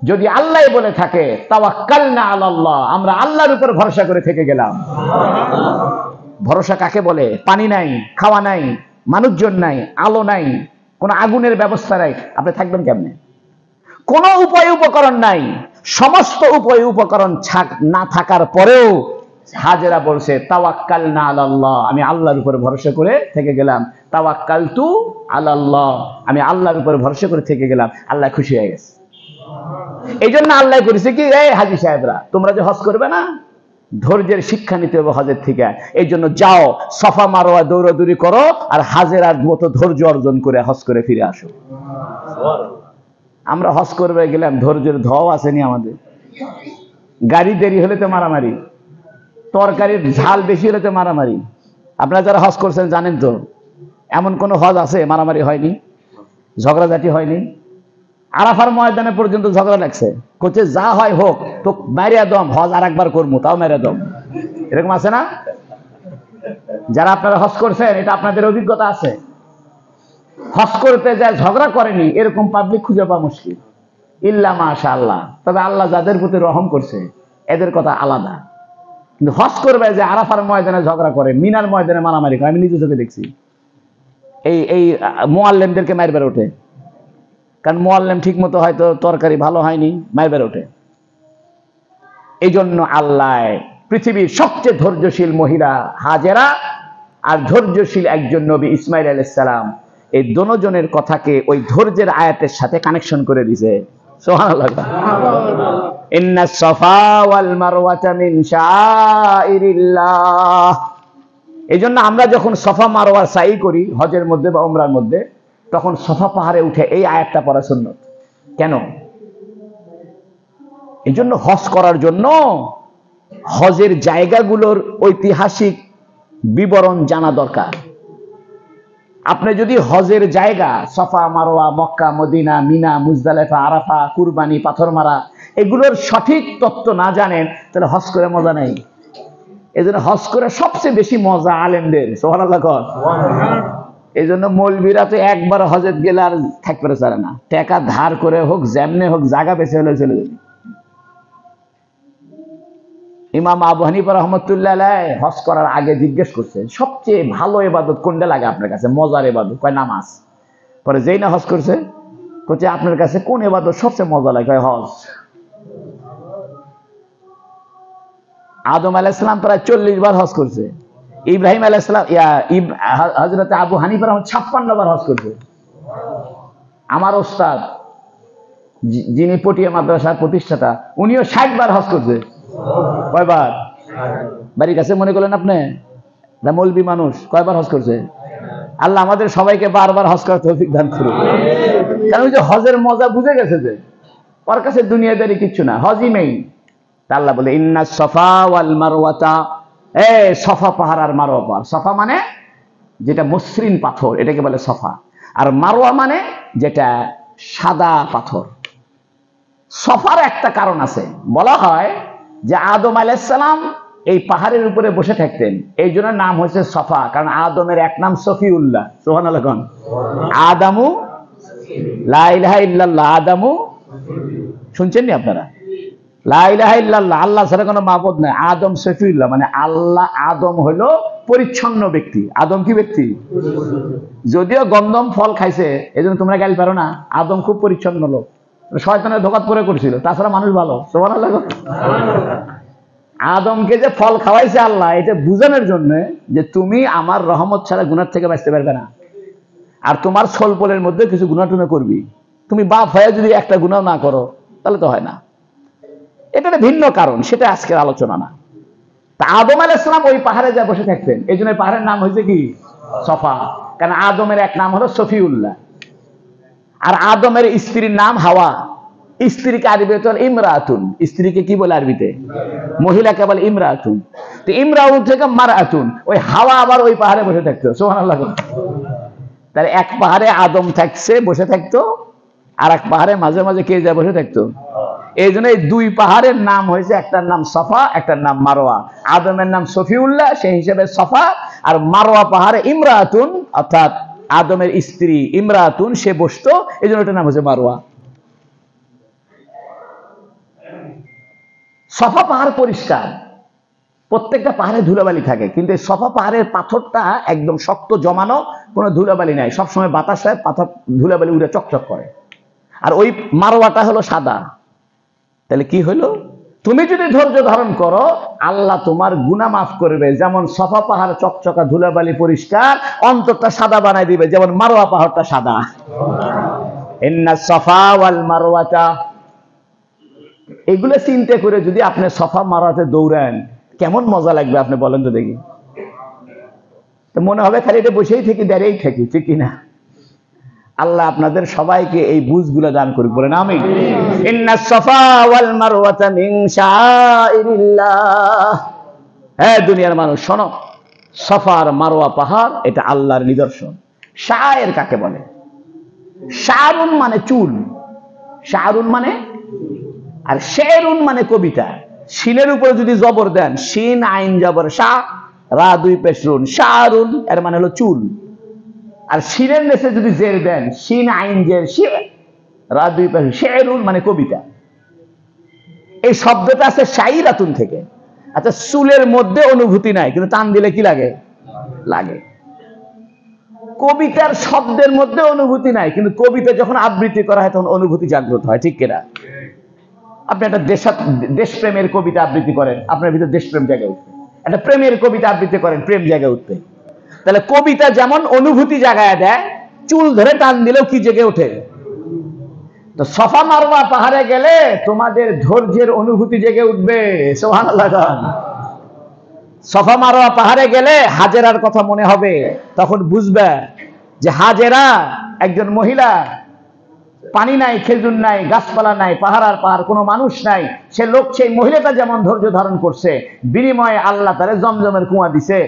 যদি আল্লাহ বলে থাকে, তাওয়াক্কালনা আলাল্লাহ, আমরা আল্লাহর উপর ভরসা করে থেকে গেলাম। ভরসা কাকে বলে? পানি নাই, খাওয়া নাই, মানুষজন নাই, আলো নাই, কোন আগুনের ব্যবস্থা নাই, আপনি থাকবেন কেমনে? কোন উপায় উপকরণ নাই। সমস্ত উপায় উপকরণ না থাকার পরেও হাজেরা বলছে, তাওয়াক্কালনা আলাল্লাহ, আমি আল্লাহর উপর ভরসা করে থেকে গেলাম। তাওয়াক্কালতু আলাল্লাহ, আমি আল্লাহর উপর ভরসা করে থেকে গেলাম। আল্লাহ খুশি হয়ে গেছে। এই জন্য আল্লাহ করেছে কি, এই হাজী সাহেবরা, তোমরা যে হজ করবে না, ধৈর্যের শিক্ষা নিতে হবে হজের থেকে। এই জন্য যাও, সফা মারোয়া দৌড়াদৌড়ি করো, আর হাজেরার মতো ধৈর্য অর্জন করে হজ করে ফিরে আসো। আমরা হজ করবে গেলাম, ধৈর্যের ধোয়াও আসেনি আমাদের। গাড়ি দেরি হলে তো মারামারি, তরকারির ঝাল বেশি হলে তো মারামারি। আপনারা যারা হজ করছেন জানেন তো, এমন কোন হজ আছে মারামারি হয়নি, ঝগড়াঝাটি হয়নি? আরাফার ময়দানে পর্যন্ত ঝগড়া লাগছে, কোচে যা হয় হোক, তো মেরিয়া দম, হজ আর একবার করবো, তাও মেরিয়া দম। এরকম আছে না? যারা আপনারা হজ করছেন, এটা আপনাদের অভিজ্ঞতা আছে। হজ করতে যায় ঝগড়া করেনি এরকম পাবলিক খুঁজে পাওয়া মুশকিল, ইল্লা মাশাআল্লাহ। তবে আল্লাহ যাদের প্রতি রহম করছে, এদের কথা আলাদা। কিন্তু হজ করবে যে আরাফার ময়দানে ঝগড়া করে, মিনার ময়দানে মারামারি করে, আমি নিজে চোখে দেখছি। এই মুআল্লিমদেরকে মারবে ওঠে, কারণ মুআল্লিম ঠিক মতো হয়তো তরকারি ভালো হয়নি, মারবে ওঠে। এই জন্য আল্লাহ পৃথিবীর সবচেয়ে ধৈর্যশীল মহিলা হাজেরা আর ধৈর্যশীল একজন নবী ইসমাইল আলাইহিস সালাম, এই দুজনের কথাকে ওই ধৈর্যের আয়াতের সাথে কানেকশন করে দিয়েছে। সুবহানাল্লাহ। ইন্নাস সাফা ওয়াল মারওয়াতা মিন শাআইরিল্লাহ। এই জন্য আমরা যখন সফা মারওয়ার সাই করি হজের মধ্যে বা উমরার মধ্যে, তখন সফা পাহাড়ে উঠে এই আয়াতটা পড়া সুন্নত। কেন? এই জন্য হজ করার জন্য হজের জায়গাগুলোর ঐতিহাসিক বিবরণ জানা দরকার। আপনি যদি হজের জায়গা সফা, মারওয়া, মক্কা, মদিনা, মিনা, মুজদালেফা, আরাফা, কুরবানি, পাথরমারা এগুলোর সঠিক তত্ত্ব না জানেন, তাহলে হজ করে মজা নেই। এই জন্য হজ করে সবচেয়ে বেশি মজা আলেমদের। সুবহানাল্লাহ। এই জন্য মৌলবীরা তো একবার হজের গেলে আর থাকতে পারে না, টাকা ধার করে হোক, যেমনে হোক, জায়গা বেছে হলে চলে যাবে। ইমাম আবু হানিফা রাহমাতুল্লাহ আলাইহি হজ করার আগে জিজ্ঞেস করছে, সবচেয়ে ভালো ইবাদত কোনটা লাগে আপনার কাছে, মজার ইবাদত? কয় নামাজ। পরে যেই না হজ করছে, কইছে আপনার কাছে কোন ইবাদত সবচেয়ে মজা লাগে? কয় হজ। আদম আলাইহিস সালাম প্রায় 40 বার হজ করছে, ইব্রাহিম আলাইহিস সালাম হযরত আবু হানিফা 56 বার হজ করছে। আমার ওস্তাদ যিনি পটিয়া মাদ্রাসার প্রতিষ্ঠাতা, উনিও 60 বার হজ করছে। কয়বার? বাড়ির কাছে মনে করলেন আপনি, মৌলবী মানুষ, কয়বার হজ করছে? আল্লাহ আমাদের সবাইকে বারবার হজ করার তৌফিক দান করুন। কারণ ওই যে হজের মজা বুঝে গেছে, যে ওর কাছে দুনিয়াদারি কিচ্ছু না, হজই মেইন। আল্লাহ বলে ইন্না সফা ওয়াল মারওয়াতা, সফা পাহাড় আর মারওয়া পাহাড়। সফা মানে যেটা মসৃণ পাথর, এটাকে বলে সফা। আর মারওয়া মানে যেটা সাদা পাথর। সফার একটা কারণ আছে, বলা হয় যে আদম আলাইহিস সালাম এই পাহাড়ের উপরে বসে থাকতেন, এই জন্য নাম হয়েছে সফা। কারণ আদমের এক নাম সফিউল্লাহ। সুবহানাল্লাহ। আদামু লা ইলাহা ইল্লাল্লাহ, আদামু, শুনছেন নি আপনারা? লা ইলাহা ইল্লাল্লাহ, আল্লাহ ছাড়া কোনো মাবুদ নাই। আদম সফিউল্লাহ মানে আল্লাহ, আদম হলো পরিচ্ছন্ন ব্যক্তি। আদম কি ব্যক্তি? যদিও গন্ধম ফল খাইছে, এই জন্য তোমরা গালি পারো না, আদম খুব পরিচ্ছন্ন লোক, শয়তানের ধোঁকাত পরে করছিল, তাছাড়া মানুষ ভালো। সুবহানাল্লাহ। আদমকে যে ফল খাওয়াইছে আল্লাহ, এটা বুঝানোর জন্য যে তুমি আমার রহমত ছাড়া গুনাহ থেকে বাঁচতে পারবে না, আর তোমার সোলপলের মধ্যে কিছু গুনাহ টুনা করবি। তুমি বাপ হয়ে যদি একটা গুনাহ না করো, তাহলে তো হয় না। এটা একটা ভিন্ন কারণ, সেটা আজকের আলোচনা না। তা আদম আলাইহিস সালাম ওই পাহাড়ে যা বসে থাকতেন, এই জন্য পাহাড়ের নাম হয়েছে কি? সফা। কারণ আদমের এক নাম হলো সফিউল্লাহ, আর আদমের স্ত্রীর নাম হাওয়া। স্ত্রীকে আরবিতে বলে ইমরাতুন। স্ত্রীকে কি বলে আরবিতে? মহিলাকে বলে ইমরাতুন। তো ইমরাউন থেকে মারাতুন, ওই হাওয়া আবার ওই পাহাড়ে বসে থাকতো। সুবহানাল্লাহ। তাহলে এক পাহাড়ে আদম থাকছে, বসে থাকতো, আর এক পাহাড়ে মাঝে মাঝে কে যা বসে থাকতো। এই জন্য এই দুই পাহাড়ের নাম হয়েছে, একটার নাম সফা, একটার নাম মারওয়া। আদমের নাম সফিউল্লাহ, সেই হিসেবে সফা, আর মারওয়া পাহাড়ে ইমরাতুন, অর্থাৎ আদমের স্ত্রী ইমরাতুন, সে বসতো, এই জন্য এটার নাম হচ্ছে মারওয়া। সফা পাহাড় পরিষ্কার, প্রত্যেকটা পাহাড়ে ধুলাবালি থাকে, কিন্তু এই সফা পাহাড়ের পাথরটা একদম শক্ত জমানো, কোনো ধুলাবালি নাই, সবসময় বাতাসে পাথর ধুলাবালি উড়ে চকচক করে। আর ওই মারওয়াটা হলো সাদা। তাহলে কি হলো? তুমি যদি ধৈর্য ধারণ করো, আল্লাহ তোমার গুনাহ মাফ করবে। যেমন সফা পাহাড় চকচকা ধুলাবালি পরিষ্কার, অন্তরটা সাদা বানাই দিবে, যেমন মারওয়া পাহাড়টা সাদা। ইন্না সফা ওয়াল মারওয়াতা, এগুলো চিন্তা করে যদি আপনি সফা মারওয়াতে দৌড়ান, কেমন মজা লাগবে আপনি বলেন তো দেখি। তো মনে হবে খালি এটা বসেই থাকি, দাঁড়িয়েই থাকি, ঠিক কিনা? আল্লাহ আপনাদের সবাইকে এই বুঝগুলো দান করুক, বলেন আমিন। ইন্নাস সাফা ওয়াল মারওয়াতা মিন শাআইরিল্লাহ। হ্যাঁ দুনিয়ার মানুষ শোনো, সাফা আর মারওয়া পাহাড় এটা আল্লাহর নিদর্শন। শাআইর কাকে বলে? শাআরুন মানে চুল, শাআরুন মানে, আর শেরুন মানে কবিতা। শিনের উপরে যদি জবর দেন, শিন আইন জবর শা, রা দুই পেশ রুন, শাআরুন, এর মানে হলো চুল। আর শিরের নিচে যদি জের দেন, শিন আইন জের শি, রা দুই পেশ, শেরুন মানে কবিতা। এই শব্দটা আছে শাইরাতুন থেকে। আচ্ছা, চুলের মধ্যে অনুভূতি নাই, কিন্তু টান দিলে কি লাগে? লাগে। কবিতার শব্দের মধ্যে অনুভূতি নাই, কিন্তু কবিতা যখন আবৃত্তি করা হয় তখন অনুভূতি জাগ্রত হয়, ঠিক কিনা? আপনি একটা দেশপ্রেমের কবিতা আবৃত্তি করেন, আপনার ভিতরে দেশপ্রেম জায়গায় উঠবে। একটা প্রেমের কবিতা আবৃত্তি করেন, প্রেম জায়গায় উঠবে। তাহলে কবিতা যেমন অনুভূতি জাগায় দেয়, চুল ধরে টান দিলেও কি জেগে ওঠে? তো সফা মারওয়া পাহাড়ে গেলে তোমাদের ধৈর্যের অনুভূতি জেগে উঠবে। সুবহানাল্লাহ। সফা মারোয়া পাহাড়ে গেলে হাজেরার কথা মনে হবে, তখন বুঝবে যে হাজেরা একজন মহিলা, পানি নাই, খেজুর নাই, গাছপালা নাই, পাহাড় আর পাহাড়, কোনো মানুষ নাই, সে লোক, সেই মহিলাটা যেমন ধৈর্য ধারণ করছে, বিনিময়ে আল্লাহ তারে জমজমের কুয়া দিছে।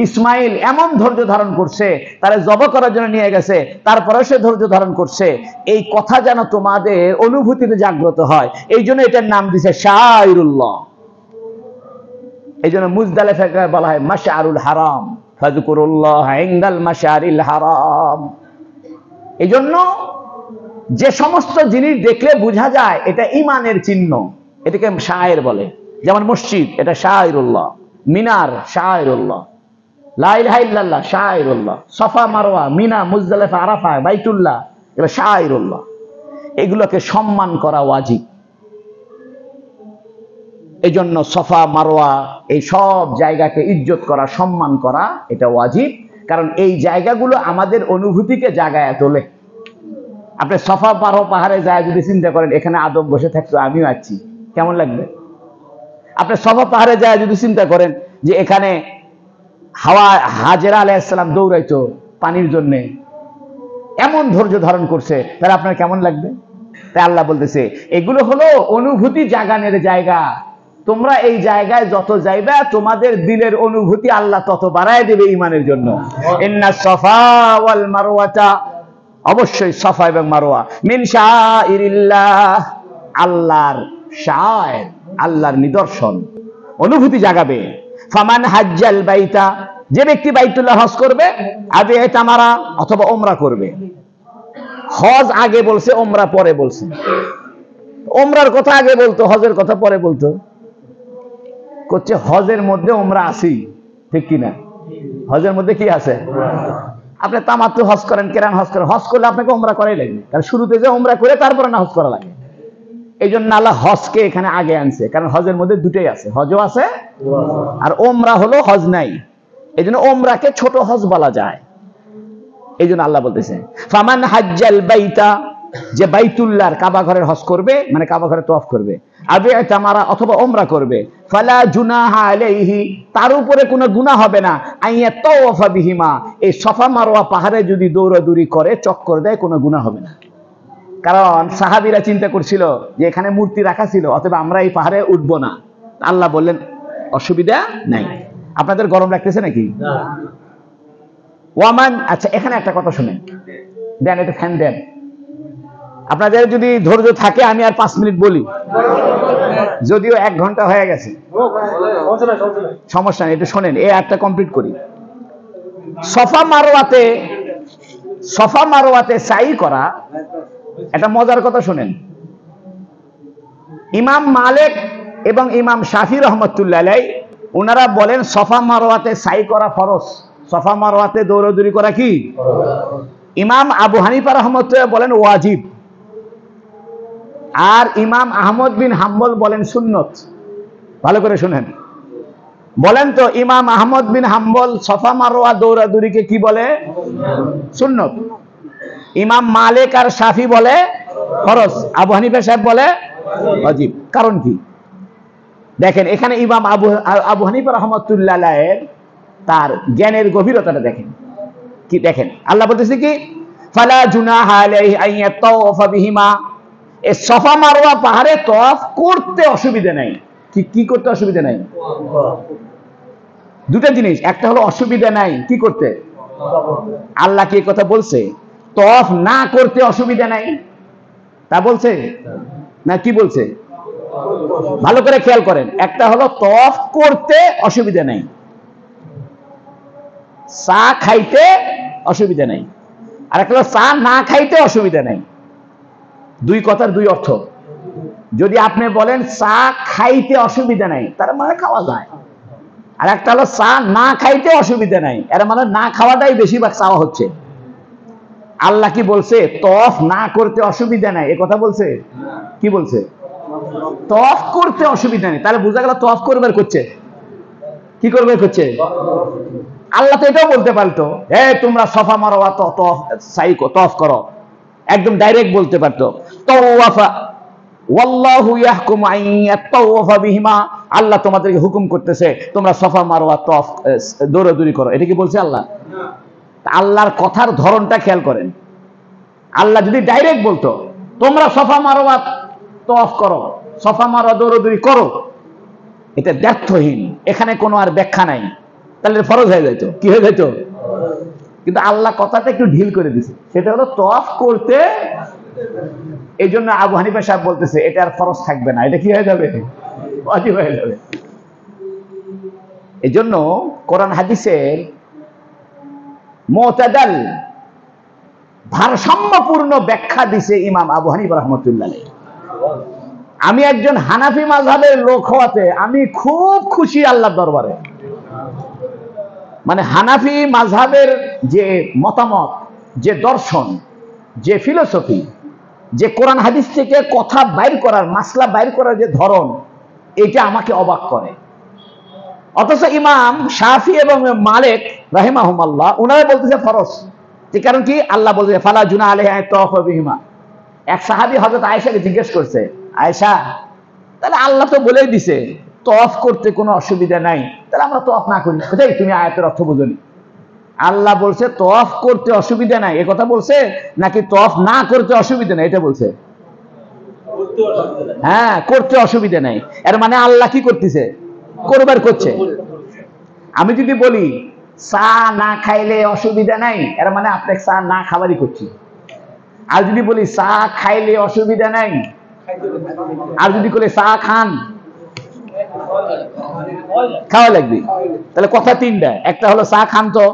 ইসমাইল এমন ধৈর্য ধারণ করছে, তারে জব করার জন্য নিয়ে গেছে, তারপরে সে ধৈর্য ধারণ করছে। এই কথা যেন তোমাদের অনুভূতিতে জাগ্রত হয়, এই জন্য এটার নাম দিছে শাইরুল্লাহ। এই জন্য মুজদালিফাকে বলা হয় মাশআরুল হারাম, ফাযকুরুল্লাহ ইনদাল মাশআরিল হারাম। এই জন্য যে সমস্ত জিনিস দেখলে বোঝা যায় এটা ঈমানের চিহ্ন, এটাকে শায়ের বলে। যেমন মসজিদ, এটা শাইরুল্লাহ, মিনার শাইরুল্লাহ, লা ইলাহা ইল্লাল্লাহ শাইরুল্লাহ, সাফা মারওয়া, মিনা, মুজদালিফা, আরাফা, বাইতুল্লাহ, এগুলো শাইরুল্লাহ। এগুলোকে সম্মান করা ওয়াজিব। এই জন্য সফা মারওয়া এই সব জায়গাকে ইজ্জত করা, সম্মান করা, এটা ওয়াজিব। কারণ এই জায়গাগুলো আমাদের অনুভূতিকে জাগায় তোলে। আপনি সফা মারওয়া পাহাড়ে যায় যদি চিন্তা করেন এখানে আদম বসে থাকতো, আমিও আছি, কেমন লাগবে? আপনি সফা পাহাড়ে যায় যদি চিন্তা করেন যে এখানে হাজেরা আলাইহিস সালাম দৌড়াইতো পানির জন্য, এমন ধৈর্য ধারণ করছে, তাহলে আপনার কেমন লাগবে? তাই আল্লাহ বলতেছে এগুলো হলো অনুভূতি জাগানোর জায়গা। তোমরা এই জায়গায় যত যাইবা তোমাদের দিলের অনুভূতি আল্লাহ তত বাড়ায় দেবে ঈমানের জন্য। ইন্নাস সাফা ওয়াল মারওয়াতা, অবশ্যই সাফা এবং মারওয়া, মিন শাইরিল্লাহ, আল্লাহর শায়ের, আল্লাহর নিদর্শন, অনুভূতি জাগাবে। ফামান হাজ্জাল বাইতা, যে ব্যক্তি বাইতুল্লাহ হজ করবে, আবে তামারা অথবা ওমরা করবে। হজ আগে বলছে, ওমরা পরে বলছে। ওমরার কথা আগে বলতো, হজের কথা পরে বলতো। করছে হজের মধ্যে ওমরা আছি, ঠিক কিনা? হজের মধ্যে কি আছে? আপনি তামাত্তু হজ করেন, কেরান হজ করেন, হজ করলে আপনাকে ওমরা করাই লাগবে, কারণ শুরুতে যে ওমরা করে তারপরে না হজ করা লাগে। এই জন্য আল্লাহ হজকে এখানে আগে আনছে, কারণ হজের মধ্যে দুটোই আছে, হজও আছে আর ওমরা হলো হজ নাই। এই জন্য ওমরাকে ছোট হজ বলা যায়। এই জন্য আল্লাহ বলতেছে ফামান হাজ্জাল বাইতা, যে বাইতুল্লাহর কাবা ঘরের হজ করবে, মানে কাবা ঘরে তওয়াফ করবে, আবে তামারা অথবা ওমরা করবে, ফালা জুনাহা আলাইহি, তার উপরে কোনো গুনাহ হবে না, আইয়া তাওয়াফা বিহিমা, এই সাফা মারওয়া পাহাড়ে যদি দৌড়াদৌড়ি করে, চক্কর দেয়, কোনো গুনাহ হবে না। কারণ সাহাবীরা চিন্তা করছিল যে এখানে মূর্তি রাখা ছিল, অথবা আমরা এই পাহাড়ে উঠবো না। আল্লাহ বললেন অসুবিধা নাই। আপনাদের গরম লাগতেছে নাকি? ওয়ামান, আচ্ছা এখানে একটা কথা শুনেন, দেন এটা ফ্যান দেন। আপনাদের যদি ধৈর্য থাকে আমি আর 5 মিনিট বলি, যদিও 1 ঘন্টা হয়ে গেছে, সমস্যা নেই, একটু শোনেন, এই আয়াতটা কমপ্লিট করি। সফা মারওয়াতে সাই করা, একটা মজার কথা শুনেন। ইমাম মালিক এবং ইমাম শাফি রহমতুল্লাহ আলাইহি ওনারা বলেন সফা মারওয়াতে সাই করা ফরজ, সফা মারওয়াতে দৌড়াদৌড়ি করা কি? ইমাম আবু হানিফা রহমতুল্লাহ বলেন ওয়াজিব, আর ইমাম আহমদ বিন হাম্বল বলেন সুন্নত। ভালো করে শুনেন, বলেন তো ইমাম আহমদ বিন হাম্বল সফা মারওয়া দৌড়াদৌড়িকে কি বলে? সুন্নত। ইমাম মালিক আর শাফি বলে ফরজ, আবু হানিফা সাহেব বলে ওয়াজিব। কারণ কি? দেখেন এখানে ইমাম আবু হানিফা রহমতুল্লাহ আলাইহির তার জ্ঞানের গভীরতাটা দেখেন। কি দেখেন, আল্লাহ বলতেছে কি ফালা জুনাহা আলাইহি আন ইয়াতাওয়াফা বিহিমা, এই সাফা মারওয়া পাহাড়ে তওয়াফ করতে অসুবিধা নাই। কি করতে অসুবিধা নাই? দুটো জিনিস, একটা হলো অসুবিধা নাই কি করতে, আল্লাহ কি কথা বলছে? তওয়াফ না করতে অসুবিধা নাই তা বলছে না, কি বলছে? ভালো করে খেয়াল করেন, একটা হলো তওয়াফ করতে অসুবিধা নাই, চা খাইতে অসুবিধা নাই, আর একটা হলো চা না খাইতে অসুবিধা নাই। দুই কথার দুই অর্থ। যদি আপনি বলেন চা খাইতে অসুবিধা নাই, তার মানে খাওয়া যায়, আর একটা হলো চা না খাইতে অসুবিধা নাই, এর মানে না খাওয়াটাই বেশিরভাগ চাওয়া হচ্ছে। আল্লাহ কি বলছে? তওয়াফ না করতে অসুবিধা নাই, এ কথা বলছে? কি বলছে? তওয়াফ করতে অসুবিধা নেই। তাহলে বোঝা গেল তওয়াফ করবার করছে, কি করবে করছে। আল্লাহ তো এটাও বলতে পারতো তোমরা সফা মারওয়া তওয়াফ করো, একদম ডাইরেক্ট বলতে পারতো তাওয়াফা ওয়াল্লাহু ইয়াহকুমু আন ইয়াতাওয়াফা বিহিমা, আল্লাহ তোমাদেরকে হুকুম করতেছে তোমরা সফা মারওয়া তওয়াফ দৌড়াদৌড়ি করো। এটা কি বলছে আল্লাহ? আল্লাহর কথার ধরনটা খেয়াল করেন। আল্লাহ যদি ডাইরেক্ট বলতো তোমরা সফা মারওয়া তওয়াফ করো, সফা মারওয়া দৌড়াদৌড়ি করো, এটা ব্যর্থহীন, এখানে কোনো আর ব্যাখ্যা নাই, তাহলে ফরজ হয়ে যেত। কি হয়ে যেত? কিন্তু আল্লাহ কথাটা একটু ঢিল করে দিছে, সেটা হলো তওয়াফ করতে। এই জন্য আবু হানিফা সাহেব বলতেছে এটা আর ফরজ থাকবে না, এটা কি হয়ে যাবে? ওয়াজিব হয়ে যাবে। এই জন্য কোরআন হাদিসের মুতাদাল ভারসাম্যপূর্ণ ব্যাখ্যা দিছে ইমাম আবু হানিফা রাহমাতুল্লাহ আলাইহি। আমি একজন হানাফি মাযহাবের লোক হওয়াতে আমি খুব খুশি আল্লাহর দরবারে। মানে হানাফি মাযহাবের যে মতামত, যে দর্শন, যে ফিলোসফি, যে কোরআন হাদিস থেকে কথা বাইর করার, মাসলা বাইর করার যে ধরন, এটা আমাকে অবাক করে। অথচ ইমাম শাফি এবং মালিক রাহিমাহুমাল্লাহ উনারা বলতেছে ফরজ। কারণ কি? আল্লাহ বলতেছে ফালা জুনা আলাইহি আন তাওয়াফা বিহিমা। এক সাহাবী হযরত আয়েশাকে জিজ্ঞেস করছে, আয়েশা তাহলে আল্লাহ তো বলেই দিছে তওয়াফ করতে কোনো অসুবিধা নাই, তাহলে আমরা তওয়াফ না করি? কোথায় তুমি আয়াতের অর্থ বুঝনি? আল্লাহ বলছে তওয়াফ করতে অসুবিধা নাই, এ কথা বলছে নাকি তওয়াফ না করতে অসুবিধা নাই এটা বলছে? হ্যাঁ, করতে অসুবিধা নাই। এর মানে আল্লাহ কি করতেছে? করবার করছে। আমি যদি বলি চা না খাইলে অসুবিধা নাই, এর মানে আপনাকে চা না খাবারই করছি। আর যদি বলি চা খাইলে অসুবিধা নাই, আর যদি বলে চা খান, খাওয়া লাগবে। তাহলে কথা তিনটা, একটা হলো চা খান তো,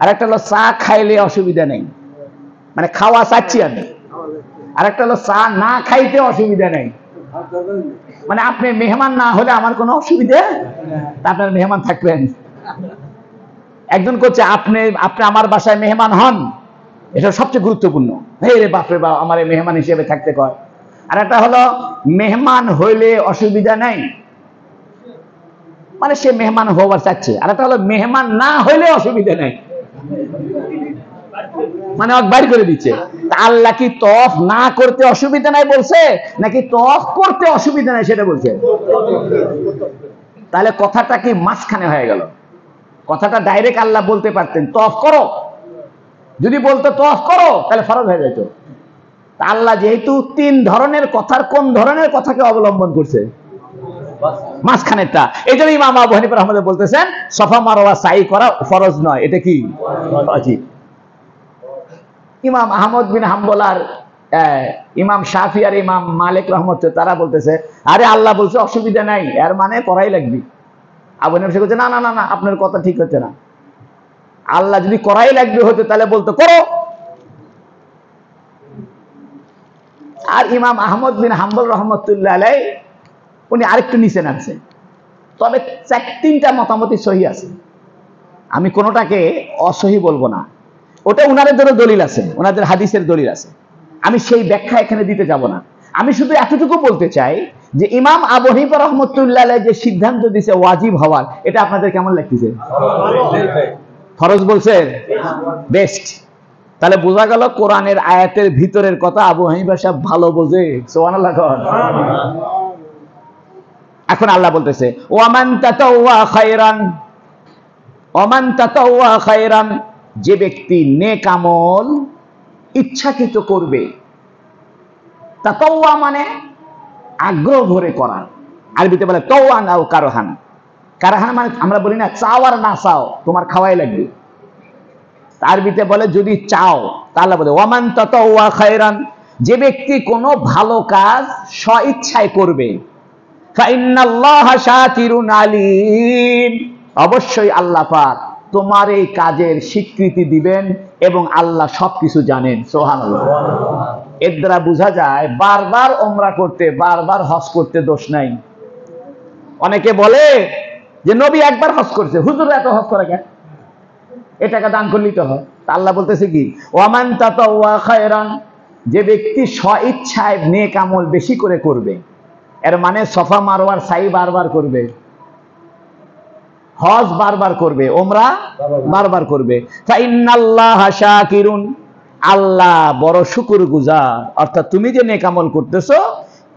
আর একটা হলো চা খাইলে অসুবিধা নেই, মানে খাওয়া চাচ্ছি আমি। আর একটা হলো চা না খাইতে অসুবিধা নেই, মানে আপনি মেহমান না হলে আমার কোনো অসুবিধা, আপনার মেহমান থাকবেন। একজন করছে আপনি আমার বাসায় মেহমান হন, এটা সবচেয়ে গুরুত্বপূর্ণ। হে রে বাপরে বাপ, আমার মেহমান হিসেবে থাকতে কয়। আর একটা হলো মেহমান হইলে অসুবিধা নাই, মানে সে মেহমান হওয়ার চাচ্ছে। আর একটা হলো মেহমান না হইলে অসুবিধা নাই, মানে বাইর করে দিচ্ছে। আল্লাহ কি তওয়াফ না করতে অসুবিধা নাই বলছে নাকি তওয়াফ করতে অসুবিধা নাই সেটা বলছে? তাহলে কথাটা কি মাঝখানে হয়ে গেল? কথাটা ডাইরেক্ট আল্লাহ বলতে পারতেন তওয়াফ করো, যদি বলতো তওয়াফ করো তাহলে ফরজ হয়ে যেত। আল্লাহ যেহেতু তিন ধরনের কথার, কোন ধরনের কথাকে অবলম্বন করছে? মাঝখানেরটা। এই জন্য ইমাম আবু হানিফা রাহমাতুল্লাহ বলতেছেন সফা মারওয়া সাই করা ফরজ নয়, এটা কি ওয়াজিব। ইমাম আহমদ বিন হাম্বল আর ইমাম শাফি আর ইমাম মালিক রাহমাতুল্লাহ তারা বলতেছে আরে আল্লাহ বলছে অসুবিধা নাই, এর মানে করাই লাগবে। আবু হানিফা বলছে না না না না, আপনার কথা ঠিক হচ্ছে না। আল্লাহ যদি করাই লাগবে হতো তাহলে বলতো করো। আর ইমাম আহমদ বিন হাম্বল রহমতুল্লাহ আলাইহি উনি আরেকটু নিচে নামছে, তবে তিনটা মতামতই সহি আছে। আমি কোনোটাকে অসহি বলবো না, ওটা উনাদের জন্য দলিল আছে, ওনাদের হাদিসের দলিল আছে। আমি সেই ব্যাখ্যা এখানে দিতে যাব না। আমি শুধু এতটুকু বলতে চাই যে ইমাম আবু হানিফা রহমতুল্লাহ আলাইহি যে সিদ্ধান্ত দিয়েছে ওয়াজিব হওয়ার, এটা আপনাদের কেমন লাগতেছে? ফরজ বলছে বেস্ট। তাহলে বোঝা গেল কোরআনের আয়াতের ভিতরের কথা আবু হানিফা সাহেব ভালো বোঝে। সুবহানাল্লাহ। এখন আল্লাহ বলতেছে ওয়ামান তাতাওয়া খায়রান, ওয়ামান তাতাওয়া খায়রান, যে ব্যক্তি নেক আমল ইচ্ছাকৃত করবে। তাতাওয়া মানে আগ্রহ ভরে করা, আরবিতে বলে তাওয়ান আও কারহান। কারহান মানে আমরা বলি না চাও আর না চাও তোমার খাওয়াই লাগবে, আরবিতে বলে যদি চাও। তাহলে বলে ওয়ামান তাতাওয়া খায়রান, যে ব্যক্তি কোনো ভালো কাজ স্বইচ্ছায় করবে। ফাইন্নাল্লাহা শাকিরুন আলিম, অবশ্যই আল্লাহ পাক তোমার এই কাজের স্বীকৃতি দিবেন এবং আল্লাহ সবকিছু জানেন। সুবহানাল্লাহ। এর দ্বারা বোঝা যায় বারবার ওমরা করতে, বারবার হজ করতে দোষ নাই। অনেকে বলে যে নবী একবার হজ করছে, হুজুর এত হজ করে কেন? এ টাকা দান করলেই তো হয়। আল্লাহ বলতেছে কি ওয়ামান তাতাওয়া খায়রান, যে ব্যক্তি স্বইচ্ছায় নেক আমল বেশি করে করবে। এর মানে সফা মারওয়ার সাই বারবার করবে, হজ বারবার করবে, ওমরা বারবার করবে। ফাইন্নাল্লাহা শাকিরুন, আল্লাহ বড় শুকরগুজার। অর্থাৎ তুমি যে নেক আমল করতেছো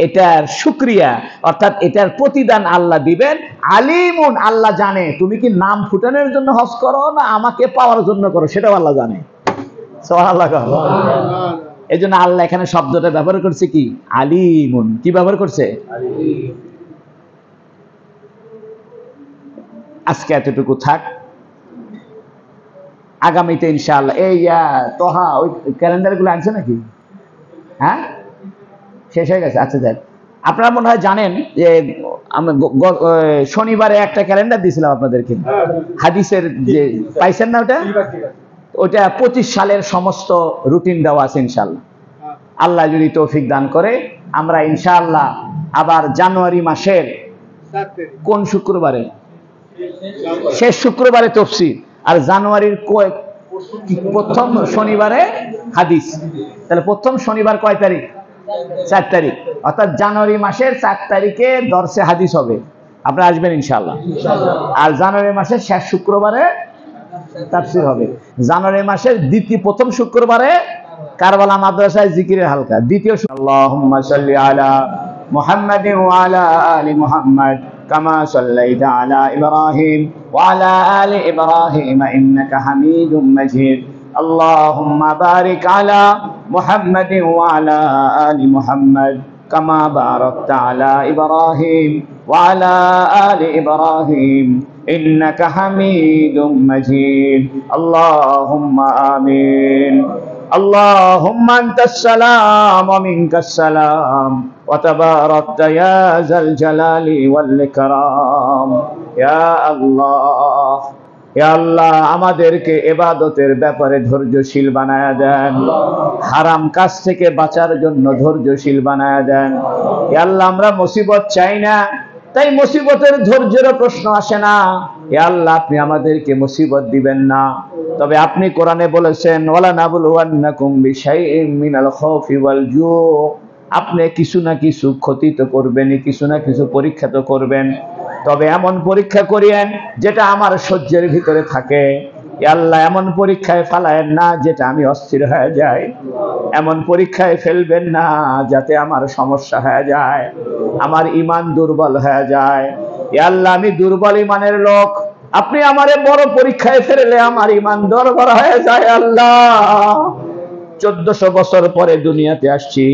এটার শুকরিয়া অর্থাৎ এটার প্রতিদান আল্লাহ দিবেন। আলিমুন, আল্লাহ জানে তুমি কি নাম ফুটানোর জন্য হজ করো না আমাকে পাওয়ার জন্য করো, সেটাও আল্লাহ জানে। সুবহানাল্লাহ। এই জন্য আল্লাহ এখানে শব্দটা ব্যবহার করছে কি, আলিমুন। কি ব্যবহার করছে? আজকে এতটুকু থাক, আগামীতে ইনশাআল্লাহ এই তোহা ওই ক্যালেন্ডার গুলো আনছে নাকি? হ্যাঁ, শেষ হয়ে গেছে। আচ্ছা দেখ, আপনারা মনে হয় জানেন যে আমি শনিবারে একটা ক্যালেন্ডার দিয়েছিলাম আপনাদেরকে, হাদিসের যে পাইছেন না ওটা? ওটা 25 সালের সমস্ত রুটিন দেওয়া আছে ইনশাআল্লাহ। আল্লাহ যদি তৌফিক দান করে আমরা ইনশাআল্লাহ আবার জানুয়ারি মাসের কোন শুক্রবারে, শেষ শুক্রবারে তাফসীর, আর জানুয়ারির প্রথম শনিবারে হাদিস। তাহলে প্রথম শনিবার কয় তারিখ? 4 তারিখ। অর্থাৎ জানুয়ারি মাসের 4 তারিখে দরসে হাদিস হবে, আপনারা আসবেন ইনশাআল্লাহ। আর জানুয়ারি মাসের শেষ শুক্রবারে তাফসীর হবে। জানুয়ারি মাসের প্রথম শুক্রবারে কারবালা মাদ্রাসায় জিকিরের হালকা, দ্বিতীয় আল্লাহুম্মা সাল্লি আলা মুহাম্মাদিন ওয়া আলা আলি মুহাম্মাদ কামা সাল্লাইতা আলা ইব্রাহিম ওয়া আলা আলি ইব্রাহিম ইন্নাকা হামিদুম মাজিদ। আল্লাহুম্মা বারিক আলা মুহাম্মাদিন ওয়া আলা আলি মুহাম্মাদ কামা বারাকতা আলা ইব্রাহিম ওয়া আলা আলি ইব্রাহিম ইন্নাকা হামিদুম মাজিদ। আল্লাহুম্মা আমিন। اللهم أنت السلام ومنك السلام وتباركت يا ذا الجلال والإكرام يا الله يا الله আমাদেরকে ইবাদতের ব্যাপারে ধৈর্যশীল বানায়া দেন, হারাম কাজ থেকে বাঁচার জন্য ধৈর্যশীল বানায়া দেন। ইয়া আল্লাহ আমরা মুসিবত চাই না, তাই মুসিবতের ধৈর্যের প্রশ্ন আসে না। ইয়া আল্লাহ আপনি আমাদেরকে মুসিবত দিবেন না, তবে আপনি কোরআনে বলেছেন ওয়ালা নাবলুওয়ান্নাকুম বিশাইইম মিনাল খাউফি ওয়াল জু, আপনি কিছু না কিছু ক্ষতি তো করবেনই, কিছু না কিছু পরীক্ষা তো করবেন, তবে এমন পরীক্ষা করিয়েন যেটা আমার সহ্যের ভিতরে থাকে। ইয়া আল্লাহ এমন পরীক্ষায় ফেলায়েন না যেটা আমি অস্থির হয়ে যাই, এমন পরীক্ষায় ফেলবেন না যাতে আমার সমস্যা হয়ে যায়, আমার ঈমান দুর্বল হয়ে যায়। ইয়া আল্লাহ আমি দুর্বল ঈমানের লোক, আপনি আমারে বড় পরীক্ষায় ফেললে আমার ঈমান দুর্বল হয়ে যায়। আল্লাহ 1400 বছর পরে দুনিয়াতে আসছি,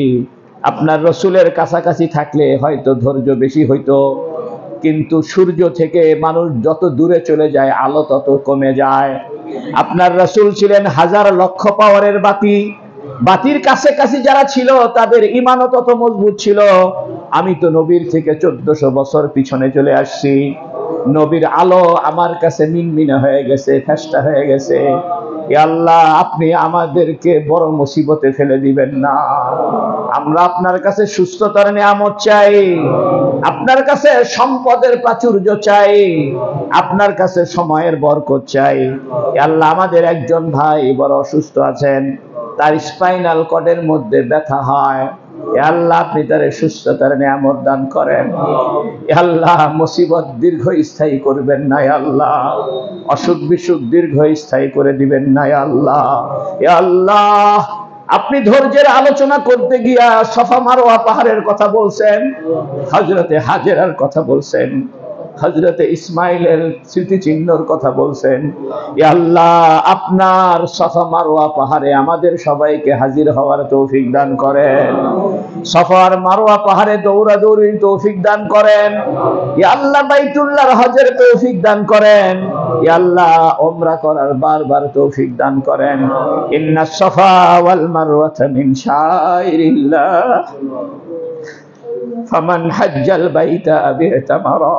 আপনার রাসূলের কাছাকাছি থাকলে হয়তো ধৈর্য বেশি হইতো, কিন্তু সূর্য থেকে মানুষ যত দূরে চলে যায় আলো তত কমে যায়। আপনার রাসূল ছিলেন হাজার লক্ষ পাওয়ারের বাতি, বাতির কাছাকাছি যারা ছিল তাদের ঈমানও তত মজবুত ছিল। আমি তো নবীর থেকে 1400 বছর পিছনে চলে আসছি, নবীর আলো আমার কাছে মিনমিনা হয়ে গেছে, ফেস্টা হয়ে গেছে। ইয়া আল্লাহ আপনি আমাদেরকে বড় মুসিবতে ফেলে দিবেন না। আমরা আপনার কাছে সুস্থতার নিয়ামত চাই, আপনার কাছে সম্পদের প্রাচুর্য চাই, আপনার কাছে সময়ের বরকত চাই। ইয়া আল্লাহ আমাদের একজন ভাই বড় অসুস্থ আছেন, তার স্পাইনাল কর্ডের মধ্যে ব্যথা হয়, ইয়া আল্লাহ আপনি তার সুস্থতার নিয়ামত দান করেন। ইয়া আল্লাহ মুসিবত দীর্ঘস্থায়ী করবেন না, ইয়া আল্লাহ অসুখ বিসুখ দীর্ঘস্থায়ী করে দিবেন না, ইয়া আল্লাহ। ইয়া আল্লাহ আপনি ধৈর্যের আলোচনা করতে গিয়া সাফা মারওয়া পাহাড়ের কথা বলছেন, হযরতে হাজেরার কথা বলছেন, হযরতে ইসমাইলের স্মৃতিচিহ্নর কথা বলছেন। ইয়া আল্লাহ আপনার সাফা মারওয়া পাহাড়ে আমাদের সবাইকে হাজির হওয়ার তৌফিক দান করেন, সাফা আর মারওয়া পাহাড়ে দৌড়াদৌড়ির তৌফিক দান করেন। ইয়া আল্লাহ বাইতুল্লাহর হজের তৌফিক দান করেন। ইয়া আল্লাহ উমরা করার বারবার তৌফিক দান করেন। ইন্নাস সাফা ওয়াল মারওয়াতা মিন শাইরিল্লাহ ফামান হাজ্জাল বাইতা আও ইতামারা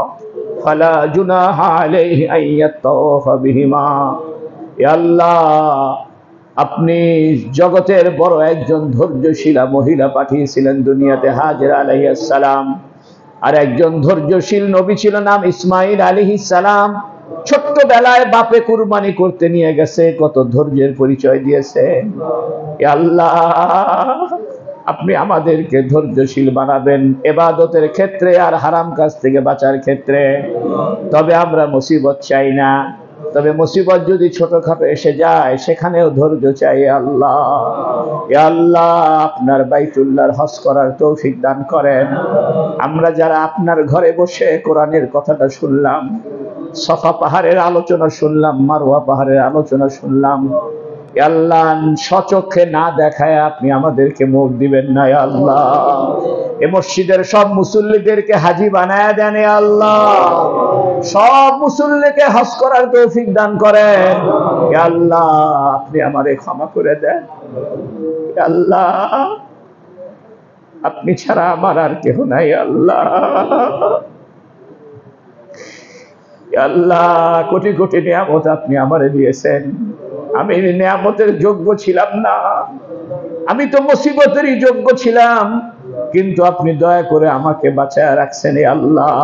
ফালা জুনাহা আলাইহি আন ইয়াতাওয়াফা বিহিমা। ইয়া আল্লাহ আপনি জগতের বড় একজন ধৈর্যশীলা মহিলা পাঠিয়েছিলেন দুনিয়াতে, হাজেরা আলাইহিস সালাম, আর একজন ধৈর্যশীল নবী ছিল নাম ইসমাঈল আলাইহিস সালাম। ছোট্টবেলায় বাপে কুরবানি করতে নিয়ে গেছে, কত ধৈর্যের পরিচয় দিয়েছে। ইয়া আল্লাহ আপনি আমাদেরকে ধৈর্যশীল বানাবেন ইবাদতের ক্ষেত্রে আর হারাম কাজ থেকে বাঁচার ক্ষেত্রে। তবে আমরা মুসিবত চাই না, তবে মুসিবত যদি ছোটখাটো এসে যায় সেখানেও ধৈর্য চাই আল্লাহ। ইয়া আল্লাহ, আপনার বাইতুল্লাহর হজ করার তৌফিক দান করেন। আমরা যারা আপনার ঘরে বসে কোরআনের কথাটা শুনলাম, সফা পাহাড়ের আলোচনা শুনলাম, মারওয়া পাহাড়ের আলোচনা শুনলাম, ইয়া আল্লাহ সচক্ষে না দেখায় আপনি আমাদেরকে মুখ দিবেন না ইয়া আল্লাহ। এই মসজিদের সব মুসল্লিদেরকে হাজী বানায়া দেন ইয়া আল্লাহ। সব মুসল্লিকে হজ করার তৌফিক দান করেন ইয়া আল্লাহ। আপনি আমারে ক্ষমা করে দেন ইয়া আল্লাহ। আপনি ছাড়া আমার আর কেউ নাই আল্লাহ। ইয়া আল্লাহ, কোটি কোটি নিয়ামত আপনি আমারে দিয়েছেন। আমি নিয়ামতের যোগ্য ছিলাম না, আমি তো মুসিবতেরই যোগ্য ছিলাম, কিন্তু আপনি দয়া করে আমাকে বাঁচায় রাখছেন এ আল্লাহ।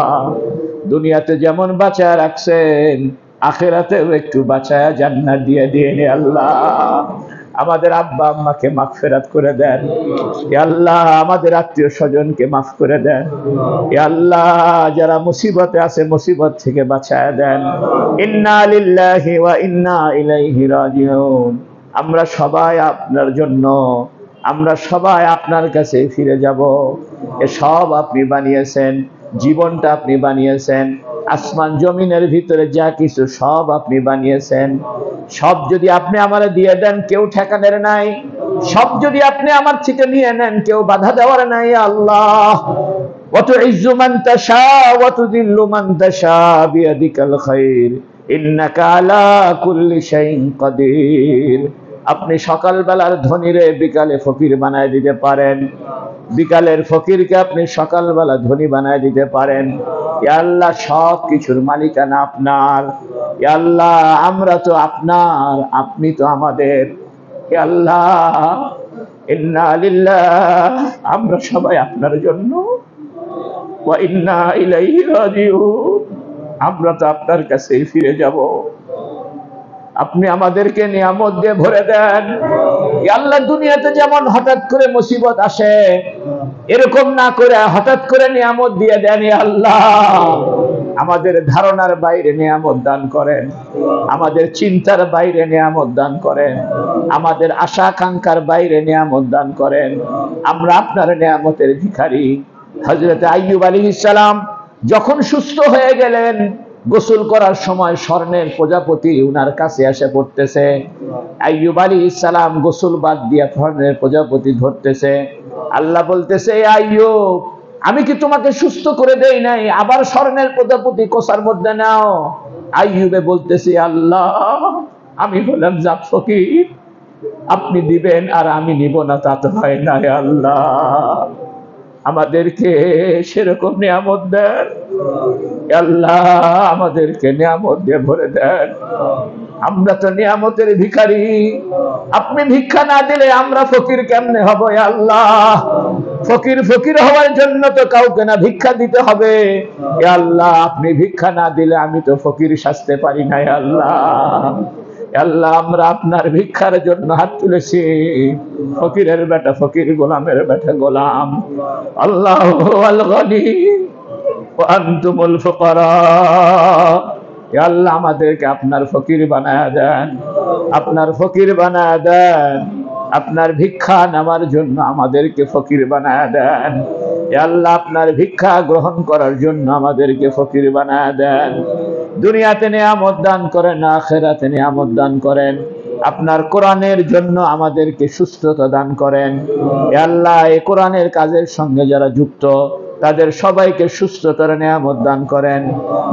দুনিয়াতে যেমন বাঁচায় রাখছেন, আখিরাতেও একটু বাঁচায় জান্নাত দিয়ে দিয়েন এ আল্লাহ। আমাদের আব্বা আম্মাকে মাগফিরাত করে দেন এ আল্লাহ। আমাদের আত্মীয় স্বজনকে মাফ করে দেন এ আল্লাহ। যারা মুসিবতে আছে মুসিবত থেকে বাঁচায় দেন। ইন্না লিল্লাহি ওয়া ইন্না ইলাইহি রাজিউন। আমরা সবাই আপনার জন্য, আমরা সবাই আপনার কাছে ফিরে যাব। এ সব আপনি বানিয়েছেন, জীবনটা আপনি বানিয়েছেন, আসমান জমিনের ভিতরে যা কিছু সব আপনি বানিয়েছেন। সব যদি আপনি আমারে দিয়ে দেন, কেউ ঠেকানের নাই। সব যদি আপনি আমার থেকে নিয়ে নেন, কেউ বাধা দেওয়ার নাই আল্লাহ। ওয়া তুইজ্জু মান তাশা ওয়া তুযিল্লু মান তাশা বিয়াদিকাল খায়র ইন্নাকা আলা কুল্লি শাইইন কাদির। আপনি সকালবেলার ধনীরে বিকালে ফকির বানায় দিতে পারেন, বিকালের ফকিরকে আপনি সকালবেলা ধনী বানায় দিতে পারেন। ইয়া আল্লাহ, সব কিছুর মালিকানা আপনার। ইয়া আল্লাহ, আমরা তো আপনার, আপনি তো আমাদের। ইয়া আল্লাহ, ইন্না লিল্লাহ, আমরা সবাই আপনার জন্য, ওয়া ইন্না ইলাইহি রাজিউন, আমরা তো আপনার কাছেই ফিরে যাব। আপনি আমাদেরকে নিয়ামত দিয়ে ভরে দেন ইয়া আল্লাহ। দুনিয়াতে যেমন হঠাৎ করে মুসিবত আসে, এরকম না করে হঠাৎ করে নিয়ামত দিয়ে দেন ইয়া আল্লাহ। আমাদের ধারণার বাইরে নিয়ামত দান করেন, আমাদের চিন্তার বাইরে নিয়ামত দান করেন, আমাদের আশা আকাঙ্ক্ষার বাইরে নিয়ামত দান করেন। আমরা আপনার নিয়ামতের ভিখারি। হযরত আইয়ুব আলাইহিস সালাম যখন সুস্থ হয়ে গেলেন, গোসল করার সময় স্বর্ণের প্রজাপতি উনার কাছে এসে পড়তেছে। আইয়ুব আলাইহিস সালাম গোসল বাদ দিয়ে স্বর্ণের প্রজাপতি ধরতেছে। আল্লাহ বলতেছে, আইয়ুব, আমি কি তোমাকে সুস্থ করে দেই নাই? আবার স্বর্ণের প্রজাপতি কোষার মধ্যে নাও। আইয়ুবে বলতেছে, আল্লাহ, আমি হলাম জাত ফকির, আপনি দিবেন আর আমি নিব না, তা তো হয় না আল্লাহ। আমাদেরকে সেরকম নিয়ামত দেন আল্লাহ, আমাদেরকে নিয়ামত দিয়ে ভরে দেন। আমরা তো নিয়ামতের ভিখারি। আপনি ভিক্ষা না দিলে আমরা ফকির কেমনে হব আল্লাহ? ফকির ফকির হওয়ার জন্য তো কাউকে না ভিক্ষা দিতে হবে আল্লাহ। আপনি ভিক্ষা না দিলে আমি তো ফকির সাজতে পারি না আল্লাহ। আল্লাহ, আমরা আপনার ভিক্ষার জন্য হাত তুলেছি। ফকিরের বেটা ফকির, গোলামের বেটা গোলাম। আল্লাহু আল গনি ওয়া আনতুমুল ফুকারা। ইয়া আল্লাহ, আমাদেরকে আপনার ফকির বানায়া দেন, আপনার ফকির বানায়া দেন। আপনার ভিক্ষা নেওয়ার জন্য আমাদেরকে ফকির বানায়া দেন। ইয়া আল্লাহ, আপনার ভিক্ষা গ্রহণ করার জন্য আমাদেরকে ফকির বানায়া দেন। দুনিয়াতে নিয়ামত দান করেন, আখিরাতে নিয়ামত দান করেন। আপনার কোরআনের জন্য আমাদেরকে সুস্থতা দান করেন। ইয়া আল্লাহ, এই কোরআনের কাজের সঙ্গে যারা যুক্ত তাদের সবাইকে সুস্থতার নিয়ামত দান করেন।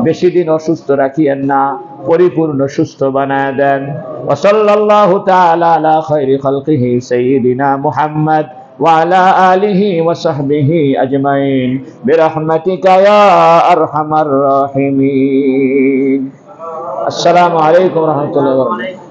বেশি দিন অসুস্থ রাখিয়েন না, পরিপূর্ণ সুস্থ বানায় দেন। ওয়া সাল্লাল্লাহু তাআলা আলা খায়রি খালকিহি সাইয়্যিদিনা মুহাম্মদ ওয়া আলা আলিহি ওয়া সাহবিহি আজমাইন বিরহমাতিকা ইয়া আরহামার রাহিমিন। আসসালামু আলাইকুম ওয়া রাহমাতুল্লাহি ওয়া বারাকাতুহু।